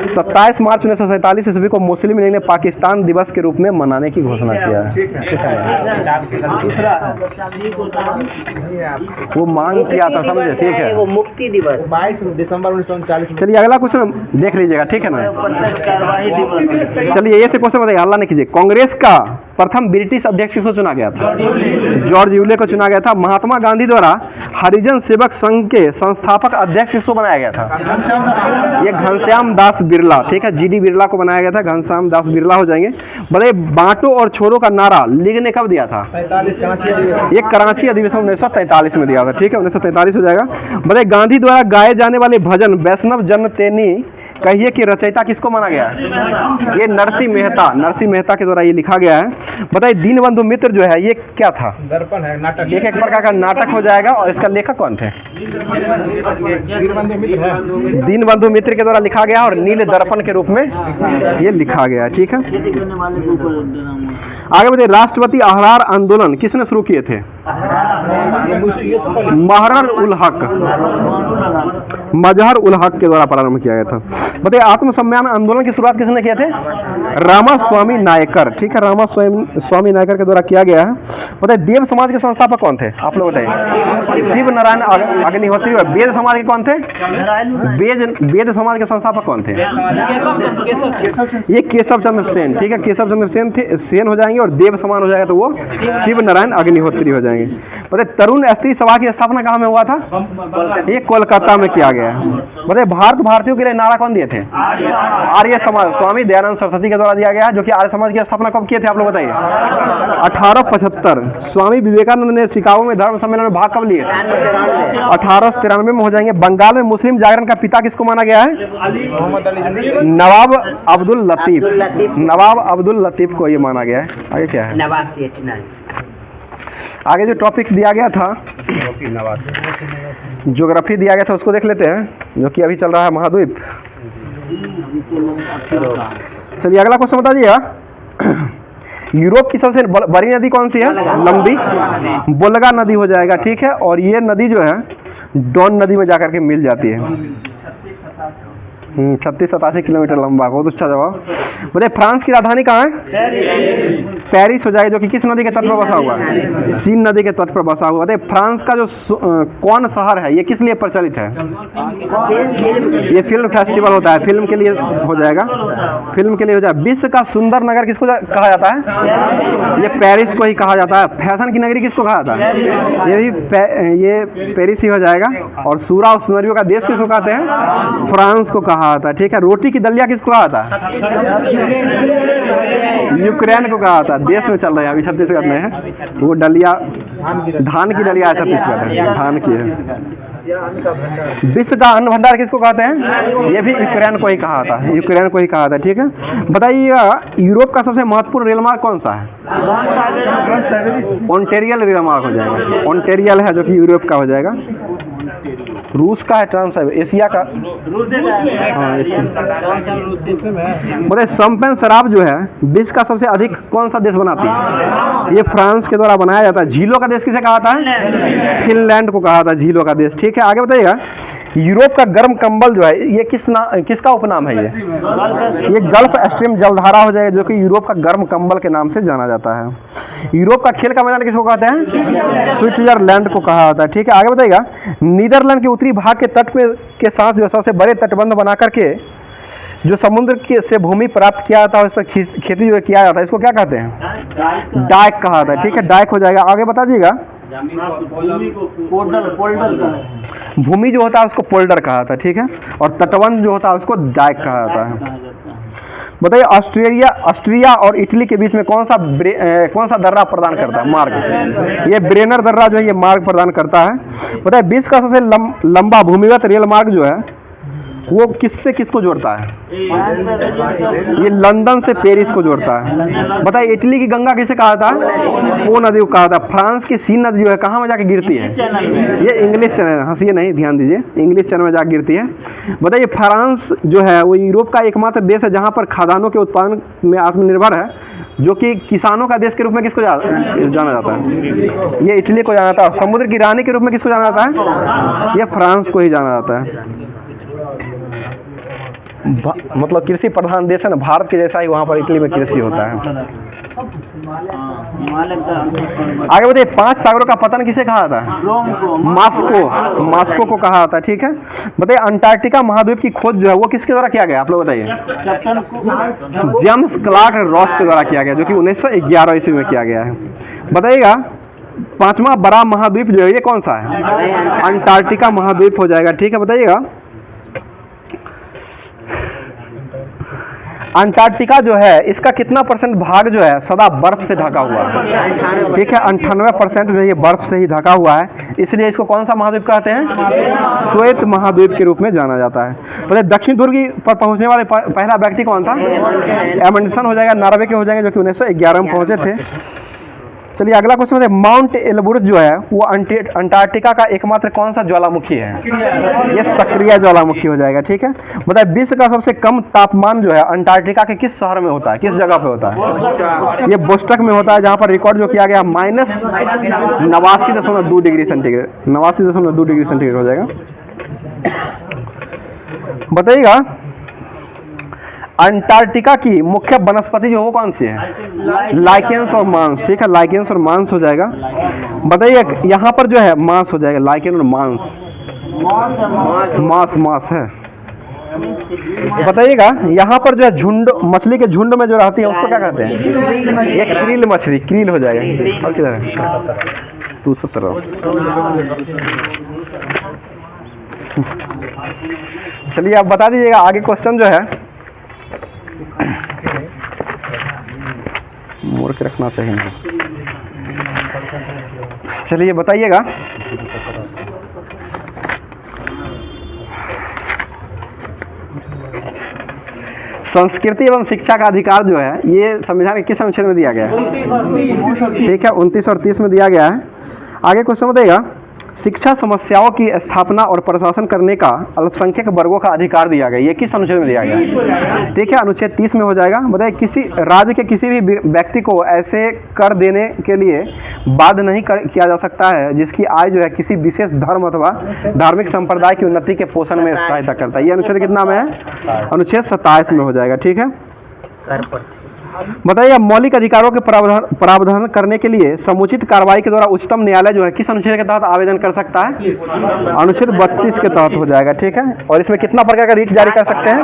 27 मार्च 1947 ईस्वी को मुस्लिम लीग ने पाकिस्तान दिवस के रूप में मनाने की घोषणा किया है। वो मांग किया था, समझे, ठीक है। वो मुक्ति दिवस 22 दिसंबर 1939। चलिए अगला क्वेश्चन देख लीजिएगा, ठीक है ना। चलिए ये से क्वेश्चन बताइए, हल्ला नहीं कीजिए। कांग्रेस का प्रथम ब्रिटिश अध्यक्ष किसको चुना गया था? जॉर्ज यूले को चुना गया था। महात्मा गांधी द्वारा हरिजन सेवक संघ के संस्थापक अध्यक्ष किसको बनाया गया था? ये घनश्याम दास बिरला, ठीक है। GD बिरला को बनाया गया था, घनश्याम दास बिरला हो जाएंगे। बड़े बांटो और छोड़ो का नारा लीग ने कब दिया था? ये कराची अधिवेशन 1943 में दिया था, ठीक है। 1943 हो जाएगा। बताइए गांधी द्वारा गाए जाने वाले भजन वैष्णव जन तेनी कहिए कि रचयिता किसको माना गया है? ये नरसिंह मेहता के द्वारा ये लिखा गया है। बताइए दीनबंधु मित्र जो है ये क्या था? दर्पण है, नाटक। एक प्रकार का नाटक हो जाएगा। और इसका लेखक कौन थे? दीनबंधु मित्र के द्वारा लिखा गया और नील दर्पण के रूप में ये लिखा गया। ठीक है, आगे बताइए राष्ट्रपति अहरार आंदोलन किसने शुरू किए थे? मजहर उल हक के द्वारा प्रारंभ किया गया था। बताइए आत्मसम्मान आंदोलन की शुरुआत किसने किए थे? रामास्वामी नायकर। ठीक है, रामास्वामी नायकर के द्वारा किया गया है। बताइए देव समाज के संस्थापक कौन थे? आप लोग बताइए। शिव नारायण अग्निहोत्री। और वेद समाज के कौन थे? वेद समाज के संस्थापक कौन थे? ये केशव चंद्र सेन। ठीक है, केशव चंद्र सेन हो जाएंगे और देव समान हो जाएगा तो वो शिव नारायण अग्निहोत्री हो जाएंगे। बताइए तरुण स्त्री सभा की स्थापना कहाँ में हुआ था? ये कोलकाता में किया गया है। बताइए भारतीयों के लिए नारा कौन दिए थे? आर्य समाज, स्वामी दयानंद सरस्वती के द्वारा दिया गया है। जो कि आर्य समाज की स्थापना कब किए थे आप लोग बताइए? 1875। स्वामी विवेकानंद ने शिकागो में धर्म सम्मेलन में भाग कब लिए? 1893 में हो जाएंगे। बंगाल में मुस्लिम जागरण का पिता किसको माना गया है? नवाब अब्दुल लतीफ को ये माना गया है। आगे क्या है? आगे जो टॉपिक दिया गया था ज्योग्राफी दिया गया था उसको देख लेते हैं, जो कि अभी चल रहा है महाद्वीप। चलिए अगला क्वेश्चन बता दीजिएगा। यूरोप की सबसे बड़ी नदी कौन सी है? लंबी वोल्गा नदी हो जाएगा। ठीक है, और ये नदी जो है डॉन नदी में जाकर के मिल जाती है। 36-87 किलोमीटर लंबा। बहुत अच्छा जवाब। बताइए फ्रांस की राजधानी कहाँ है? पेरिस हो जाएगा, जो कि किस नदी के तट पर बसा हुआ है? सीन नदी के तट पर बसा हुआ। बताइए फ्रांस का जो कौन शहर है ये किस लिए प्रचलित है? ये फिल्म फेस्टिवल होता है, फिल्म के लिए हो जाएगा। फिल्म के लिए हो जाएगा। विश्व का सुंदर नगर किसको कहा जाता है? ये पेरिस को ही कहा जाता है। फैशन की नगरी किसको कहा जाता है? ये पेरिस ही हो जाएगा। और सूरा और सुनरियों का देश किसको कहते हैं? फ्रांस को कहा था। ठीक है, रोटी की दलिया किसको कहा था? यूक्रेन को कहा था। देश में चल रहे हैं अभी, छत्तीसगढ़ में है वो दलिया, धान की दलिया है छत्तीसगढ़ में, धान की है। विश्व का अन्न भंडार किसको कहते हैं? ये भी यूक्रेन को ही कहा था, यूक्रेन को ही कहा था। ठीक है, बताइएगा यूरोप का सबसे महत्वपूर्ण रेल मार्ग कौन सा है? ओंटेरियल रेल मार्ग हो जाएगा। ओंटेरियल है जो कि यूरोप का हो जाएगा। रूस का है ट्रांस, एशिया का। हाँ, बताइए शैंपेन शराब जो है विश्व का सबसे अधिक कौन सा देश बनाती है? ये फ्रांस के द्वारा बनाया जाता है। झीलों का देश किसे कहा था? फिनलैंड को कहा था झीलों का देश। ठीक है, आगे बताइएगा यूरोप का गर्म कंबल जो है ये किसका उपनाम है? ये गल्फ स्ट्रीम जलधारा हो जाएगा, जो कि यूरोप का गर्म कंबल के नाम से जाना जाता है। यूरोप का खेल का मैदान किसको कहते हैं? स्विट्जरलैंड को कहा जाता है। ठीक है, आगे बताइएगा नीदरलैंड के उत्तरी भाग के तट में के साथ जो सबसे बड़े तटबंध बना करके जो समुद्र से भूमि प्राप्त किया जाता है उस पर खेती जो किया जाता है इसको क्या कहते हैं? डाइक कहा जाता है। ठीक है, डाइक हो जाएगा। आगे बता दीजिएगा भूमि जो होता है उसको पोल्डर कहा जाता है। ठीक है, और तटबंध जो होता है उसको डाइक कहा जाता है। बताइए ऑस्ट्रिया और इटली के बीच में कौन सा दर्रा प्रदान करता है? मार्ग। ये ब्रेनर दर्रा जो है ये मार्ग प्रदान करता है। बताइए विश्व का सबसे लंबा भूमिगत रेल मार्ग जो है वो किससे किसको जोड़ता है? ये लंदन से पेरिस को जोड़ता है। बताइए इटली की गंगा किसे कहा था? वो नदी को कहा था। फ्रांस की सीन नदी जो है कहाँ में जाके गिरती है? ये इंग्लिश चैनल, हंसिए नहीं, ध्यान दीजिए, इंग्लिश चैनल में जाकर गिरती है। बताइए फ्रांस जो है वो यूरोप का एकमात्र देश है जहाँ पर खाद्यान्नों के उत्पादन में आत्मनिर्भर है, जो कि किसानों का देश के रूप में किसको जाना जाता है? ये इटली को जाना जाता है। समुद्र की रानी के रूप में किसको जाना जाता है? ये फ्रांस को ही जाना जाता है। मतलब कृषि प्रधान देश है ना, भारत के जैसा ही वहाँ पर इटली में कृषि होता है। आगे बताइए 5 सागरों का पतन किसे कहा था? मास्को को कहा था। ठीक है, बताइए अंटार्कटिका महाद्वीप की खोज जो है वो किसके द्वारा किया गया? आप लोग बताइए। जेम्स क्लार्क रॉस के द्वारा किया गया, जो कि 1911 ईस्वी में किया गया है। बताइएगा 5वां बड़ा महाद्वीप जो है ये कौन सा है? अंटार्कटिका महाद्वीप हो जाएगा। ठीक है, बताइएगा अंटार्कटिका जो है इसका कितना परसेंट भाग जो है सदा बर्फ से ढका हुआ है, ठीक है। 98% जो ये बर्फ से ही ढका हुआ है, इसलिए इसको कौन सा महाद्वीप कहते हैं? श्वेत महाद्वीप के रूप में जाना जाता है। मतलब दक्षिण ध्रुव पर पहुंचने वाले पहला व्यक्ति कौन था? एमंडसन हो जाएगा, नॉर्वे के हो जाएंगे, जो कि 1911 में पहुंचे थे। चलिए अगला क्वेश्चन है, माउंट एल्ब्रुस जो है वो अंटार्कटिका का एकमात्र कौन सा ज्वालामुखी है? ये सक्रिय ज्वालामुखी हो जाएगा, ठीक है। बताइए विश्व का सबसे कम तापमान जो है अंटार्कटिका के किस शहर में होता है, किस जगह पे होता है? ये बोस्टक में होता है, जहाँ पर रिकॉर्ड जो किया गया -89.2 डिग्री सेंटीग्रेड, 89.2 डिग्री सेंटीग्रेड हो जाएगा। बताइएगा अंटार्कटिका की मुख्य वनस्पति जो वो कौन सी है? लाइकेंस और मांस, ठीक है, लाइकेंस और मांस हो जाएगा। बताइए यहाँ पर जो है मांस हो जाएगा, लाइकेन और मांस, मांस है। बताइएगा यहाँ पर जो है झुंड, मछली के झुंड में जो रहती है उसको क्या कहते हैं? ये क्रील मछली, क्रील हो जाएगा। और किधर है? 217। चलिए आप बता दीजिएगा आगे क्वेश्चन जो है, मोड़ के रखना चाहिए। चलिए बताइएगा संस्कृति एवं शिक्षा का अधिकार जो है ये संविधान के किस अनुच्छेद में दिया गया है? ठीक है, 29 और 30 में दिया गया है। आगे क्वेश्चन बताइएगा, शिक्षा समस्याओं की स्थापना और प्रशासन करने का अल्पसंख्यक वर्गों का अधिकार दिया गया, ये किस अनुच्छेद में दिया गया? ठीक है, अनुच्छेद 30 में हो जाएगा। बताइए किसी राज्य के किसी भी व्यक्ति को ऐसे कर देने के लिए बाध्य नहीं किया जा सकता है जिसकी आय जो है किसी विशेष धर्म अथवा धार्मिक संप्रदाय की उन्नति के पोषण में सहायता करता है। ये अनुच्छेद कितना में है? अनुच्छेद 27 में हो जाएगा, ठीक है। बताइए मौलिक अधिकारों के प्रावधान करने के लिए समुचित कार्रवाई के द्वारा उच्चतम न्यायालय जो है किस अनुच्छेद के तहत आवेदन कर सकता है? अनुच्छेद 32 के तहत हो जाएगा, ठीक है। और इसमें कितना प्रकार का रीट जारी कर सकते हैं?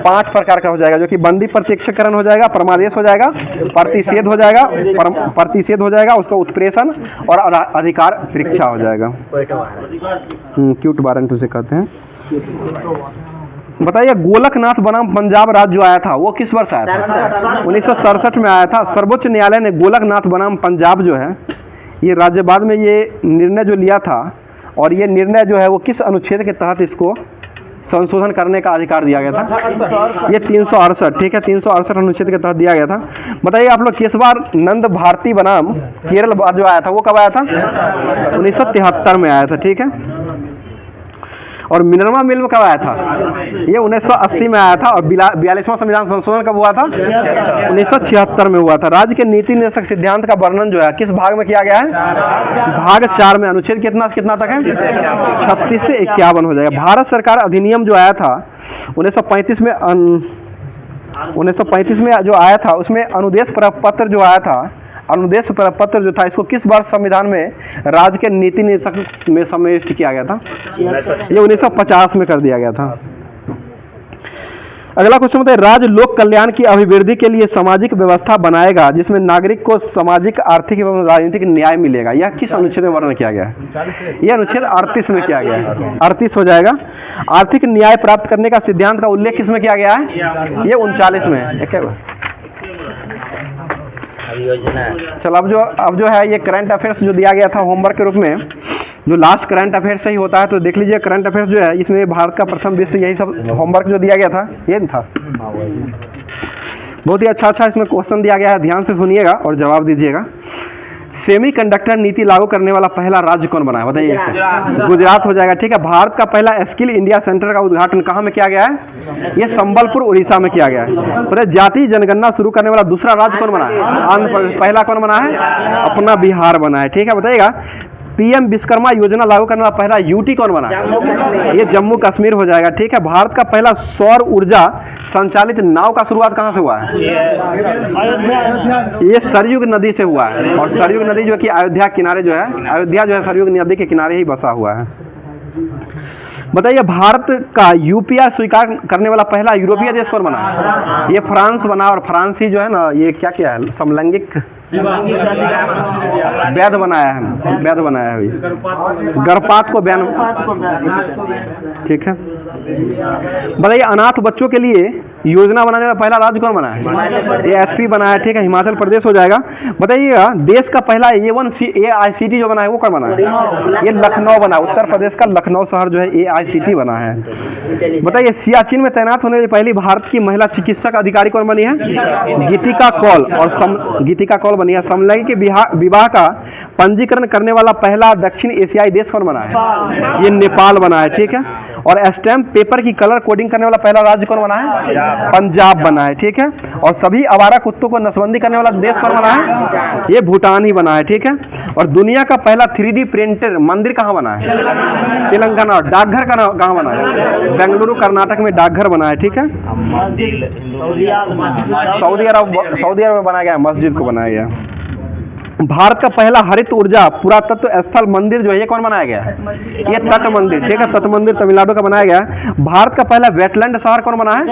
5 प्रकार का हो जाएगा, जो कि बंदी प्रत्यक्षकरण हो जाएगा, परमादेश हो जाएगा, प्रतिषेध हो जाएगा, प्रतिषेध हो जाएगा, उसका उत्प्रेषण और अधिकार परीक्षा हो जाएगा। क्यूट वारंट उसे कहते हैं। बताइए गोलकनाथ बनाम पंजाब राज्य जो आया था वो किस वर्ष आया था? 1967 में आया था। सर्वोच्च न्यायालय ने गोलकनाथ बनाम पंजाब जो है ये राज्यवाद में ये निर्णय जो लिया था, और ये निर्णय जो है वो किस अनुच्छेद के तहत इसको संशोधन करने का अधिकार दिया गया था? ये 368, ठीक है, 368 अनुच्छेद के तहत दिया गया था। बताइए आप लोग किस बार नंद भारती बनाम केरल जो आया था वो कब आया था? 1973 में आया था, ठीक है। और मिनर्वा मिल कब आया था? ये 1980 में आया था। और 42वां संविधान संशोधन कब हुआ था? 1976 में हुआ था। राज्य के नीति निर्देशक सिद्धांत का वर्णन जो है किस भाग में किया गया है? भाग 4 में। अनुच्छेद कितना तक है? 36 से 51 हो जाएगा। भारत सरकार अधिनियम जो आया था 1935 में, 1935 में जो आया था उसमें अनुदेश प्रपत्र जो आया था, अनुदेश प्रपत्र जो था इसको किस वर्ष संविधान में राज्य के नीति निर्देशक में समाविष्ट किया गया था? ये 1950 में कर दिया गया था। अगला क्वेश्चन बताइए राज्य लोक कल्याण की अभिवृद्धि के लिए सामाजिक व्यवस्था बनाएगा जिसमें नागरिक को सामाजिक, आर्थिक एवं राजनीतिक न्याय मिलेगा, यह किस अनुच्छेद में वर्णन किया गया है? यह अनुच्छेद 38 में किया गया है, 38 हो जाएगा। आर्थिक न्याय प्राप्त करने का सिद्धांत का उल्लेख किस में किया गया है? ये 39 में। चलो अब जो है ये करंट अफेयर्स जो दिया गया था होमवर्क के रूप में, जो लास्ट करंट अफेयर्स से ही होता है, तो देख लीजिए करंट अफेयर्स जो है इसमें भारत का प्रथम विश्व, यही सब होमवर्क जो दिया गया था ये था। बहुत ही अच्छा इसमें क्वेश्चन दिया गया है, ध्यान से सुनिएगा और जवाब दीजिएगा। सेमीकंडक्टर नीति लागू करने वाला पहला राज्य कौन बना है? बताइए। गुजरात हो जाएगा, ठीक है। भारत का पहला स्किल इंडिया सेंटर का उद्घाटन कहाँ में किया गया है? ये संबलपुर उड़ीसा में किया गया है। तो जाति जनगणना शुरू करने वाला दूसरा राज्य कौन बना है? आंध्र प्रदेश। पहला कौन बना है? अपना बिहार बना है, ठीक है। बताइएगा पीएम विश्वकर्मा योजना लागू करने वाला पहला यूटी कौन बना? ये जम्मू कश्मीर हो जाएगा, ठीक है। भारत का पहला सौर ऊर्जा संचालित नाव का शुरुआत कहाँ से हुआ है? ये सरयुग नदी से हुआ है। और सरयुग नदी जो कि अयोध्या किनारे जो है, अयोध्या जो है सरयुग नदी के किनारे ही बसा हुआ है। बताइए भारत का यूपीआई स्वीकार करने वाला पहला यूरोपीय देश कौन बना? ये फ्रांस बना। और फ्रांस ही जो है ना ये क्या है, समलैंगिक वैध बनाया है अभी, गर्भपात को बैन, ठीक है। बताइए अनाथ बच्चों के लिए योजना बनाने वाला पहला राज्य कौन बना है? ये एसपी बना है, ठीक है, हिमाचल प्रदेश हो जाएगा। बताइएगा देश का पहला AICT जो बना है वो कौन बना है? ये लखनऊ बना, उत्तर प्रदेश का लखनऊ शहर जो है AICT बना है। बताइए सियाचिन में तैनात होने वाली पहली भारत की महिला चिकित्सक अधिकारी कौन बनी है? गीतिका कौल, और गीतिका कौल बनी है। समलैंगिक विवाह का पंजीकरण करने वाला पहला दक्षिण एशियाई देश कौन बना है? ये नेपाल बना है, ठीक है। और स्टैम्प पेपर की कलर कोडिंग करने वाला पहला राज्य कौन बना है? पंजाब बना है, ठीक है। और सभी आवारा कुत्तों को नसबंदी करने वाला देश कौन बना है? ये भूटान ही बना है, ठीक है। और दुनिया का पहला 3D प्रिंटर मंदिर कहाँ बना है? तेलंगाना। डाकघर कहाँ बना है? बेंगलुरु कर्नाटक में डाकघर बना है, ठीक है। सऊदी अरब में बनाया गया मस्जिद को बनाया गया। भारत का पहला हरित ऊर्जा पुरातत्व स्थल मंदिर जो है ये कौन बनाया गया है? ये तट मंदिर, ठीक है, तट मंदिर तमिलनाडु का बनाया गया है। भारत का पहला वेटलैंड शहर कौन बना है?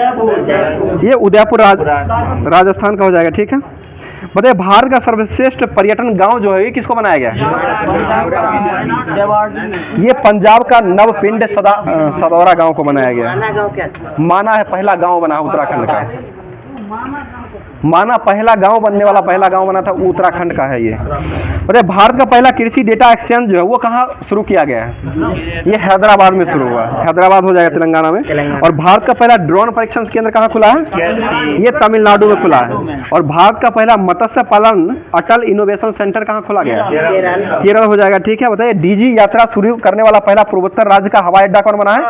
ये उदयपुर राजस्थान का हो जाएगा, ठीक है। बताइए भारत का सर्वश्रेष्ठ पर्यटन गांव जो है ये किसको बनाया गया है? ये पंजाब का नवपिंड सदौरा गांव को बनाया गया है। माना है पहला गांव बना उत्तराखंड का। माना पहला गांव बनने वाला पहला गांव बना था उत्तराखंड का है ये। अरे भारत का पहला कृषि डेटा एक्सचेंज जो है वो कहाँ शुरू किया गया है? ये हैदराबाद में शुरू हुआ। हैदराबाद हो जाएगा तेलंगाना में। और भारत का पहला ड्रोन परीक्षण केंद्र कहाँ खुला है? ये तमिलनाडु में खुला है। और भारत का पहला मत्स्य पालन अटल इनोवेशन सेंटर कहाँ खोला गया? केरल हो जाएगा, ठीक है। बताइए डीजी यात्रा शुरू करने वाला पहला पूर्वोत्तर राज्य का हवाई अड्डा कौन बना है?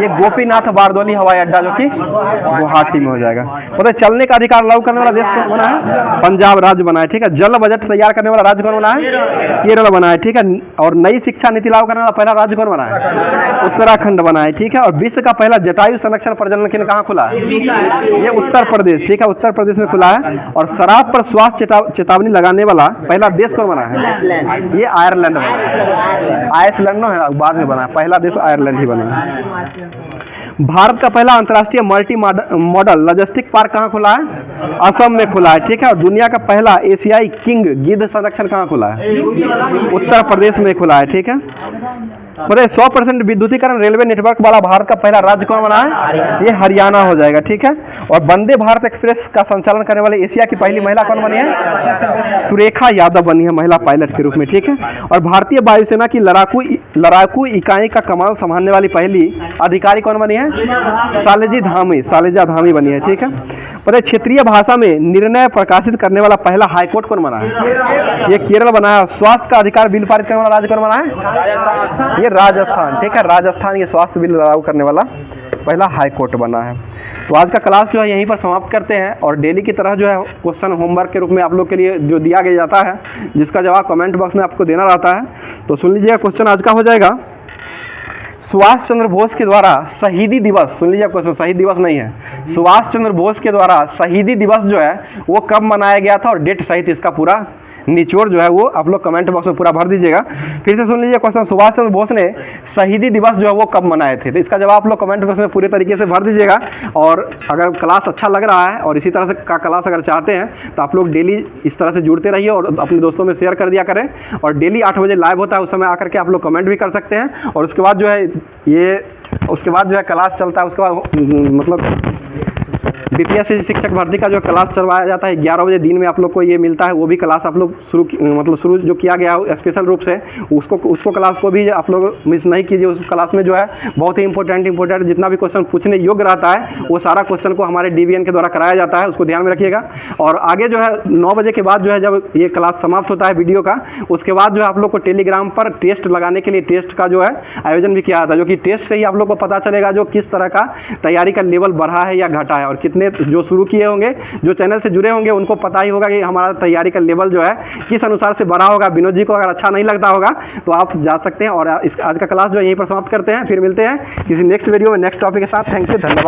ये गोपीनाथ बारदोली हवाई अड्डा जो कि गुवाहाटी में हो जाएगा। बताइए चलने का अधिकार लागू करने वाला देश कौन बना है? पंजाब राज्य बना है, ठीक है। जल बजट तैयार करने वाला राज्य कौन बना है? केरल बना है, ठीक है। और नई शिक्षा नीति लागू करने वाला पहला राज्य कौन बना है? उत्तराखंड बना है, ठीक है। और विश्व का पहला जटायु संरक्षण प्रजनन केंद्र कहाँ खुला है? ये उत्तर प्रदेश, ठीक है, उत्तर प्रदेश में खुला है। और शराब पर स्वास्थ्य चेतावनी लगाने वाला पहला देश कौन बना है? ये आयरलैंड बना है। आइसलैंड है बाद में बना है, पहला देश आयरलैंड ही बना है। भारत का पहला अंतर्राष्ट्रीय मल्टी मॉडल लॉजिस्टिक पार्क कहाँ खुला है? असम में खुला है, ठीक है। और दुनिया का पहला एशियाई किंग गिद्ध संरक्षण कहाँ खुला है? उत्तर प्रदेश में खुला है, ठीक है। मतलब 100% विद्युतीकरण रेलवे नेटवर्क वाला भारत का पहला राज्य कौन बना है? ये हरियाणा हो जाएगा, ठीक है। और वंदे भारत एक्सप्रेस का संचालन करने वाले एशिया की पहली महिला कौन बनी है? सुरेखा यादव बनी है महिला पायलट के रूप में, ठीक है। और भारतीय वायुसेना की लड़ाकू इकाई का कमान संभालने वाली पहली अधिकारी कौन बनी है? सालेजा धामी बनी है, ठीक है। पता है क्षेत्रीय भाषा में निर्णय प्रकाशित करने वाला पहला हाईकोर्ट कौन बना है? ये केरल बना है। स्वास्थ्य का अधिकार बिल पारित करने वाला राज्य कौन बना है? ये राजस्थान, ठीक है। राजस्थान ये स्वास्थ्य बिल लागू करने वाला पहला हाई कोर्ट बना है। तो आज का क्लास जो है यहीं पर समाप्त करते हैं। और डेली की तरह जो है क्वेश्चन होमवर्क के रूप में आप लोग के लिए जो दिया गया जाता है, जिसका जवाब कमेंट बॉक्स में आपको देना रहता है। तो सुन लीजिएगा, क्वेश्चन आज का हो जाएगा सुभाष चंद्र बोस के द्वारा शहीदी दिवस, सुन लीजिए क्वेश्चन, शहीद दिवस नहीं है, सुभाष चंद्र बोस के द्वारा शहीदी दिवस जो है वो कब मनाया गया था और डेट सहित इसका पूरा निचोड़ जो है वो आप लोग कमेंट बॉक्स में पूरा भर दीजिएगा। फिर से सुन लीजिए क्वेश्चन, सुभाष चंद्र बोस ने शहीदी दिवस जो है वो कब मनाए थे? तो इसका जवाब आप लोग कमेंट बॉक्स में पूरे तरीके से भर दीजिएगा। और अगर क्लास अच्छा लग रहा है और इसी तरह से का क्लास अगर चाहते हैं तो आप लोग डेली इस तरह से जुड़ते रहिए और अपने दोस्तों में शेयर कर दिया करें। और डेली 8 बजे लाइव होता है, उस समय आकर के आप लोग कमेंट भी कर सकते हैं। और उसके बाद जो है क्लास चलता है, उसके बाद मतलब बीपीएससी शिक्षक भर्ती का जो क्लास चलवाया जाता है 11 बजे दिन में आप लोग को ये मिलता है, वो भी क्लास आप लोग शुरू जो किया गया है स्पेशल रूप से, उसको क्लास को भी आप लोग मिस नहीं कीजिए। उस क्लास में जो है बहुत ही इंपॉर्टेंट जितना भी क्वेश्चन पूछने योग्य रहता है वो सारा क्वेश्चन को हमारे DVN के द्वारा कराया जाता है, उसको ध्यान में रखिएगा। और आगे जो है 9 बजे के बाद जो है जब ये क्लास समाप्त होता है वीडियो का, उसके बाद जो है आप लोग को टेलीग्राम पर टेस्ट लगाने के लिए टेस्ट का जो है आयोजन भी किया जाता है, जो कि टेस्ट से ही आप लोग को पता चलेगा जो किस तरह का तैयारी का लेवल बढ़ा है या घटा है। और कितने जो शुरू किए होंगे, जो चैनल से जुड़े होंगे, उनको पता ही होगा कि हमारा तैयारी का लेवल जो है किस अनुसार से बढ़ा होगा। विनोद जी को अगर अच्छा नहीं लगता होगा तो आप जा सकते हैं। और आज का क्लास जो है यहीं पर समाप्त करते हैं, फिर मिलते हैं किसी नेक्स्ट वीडियो में नेक्स्ट टॉपिक के साथ। थैंक यू, धन्यवाद।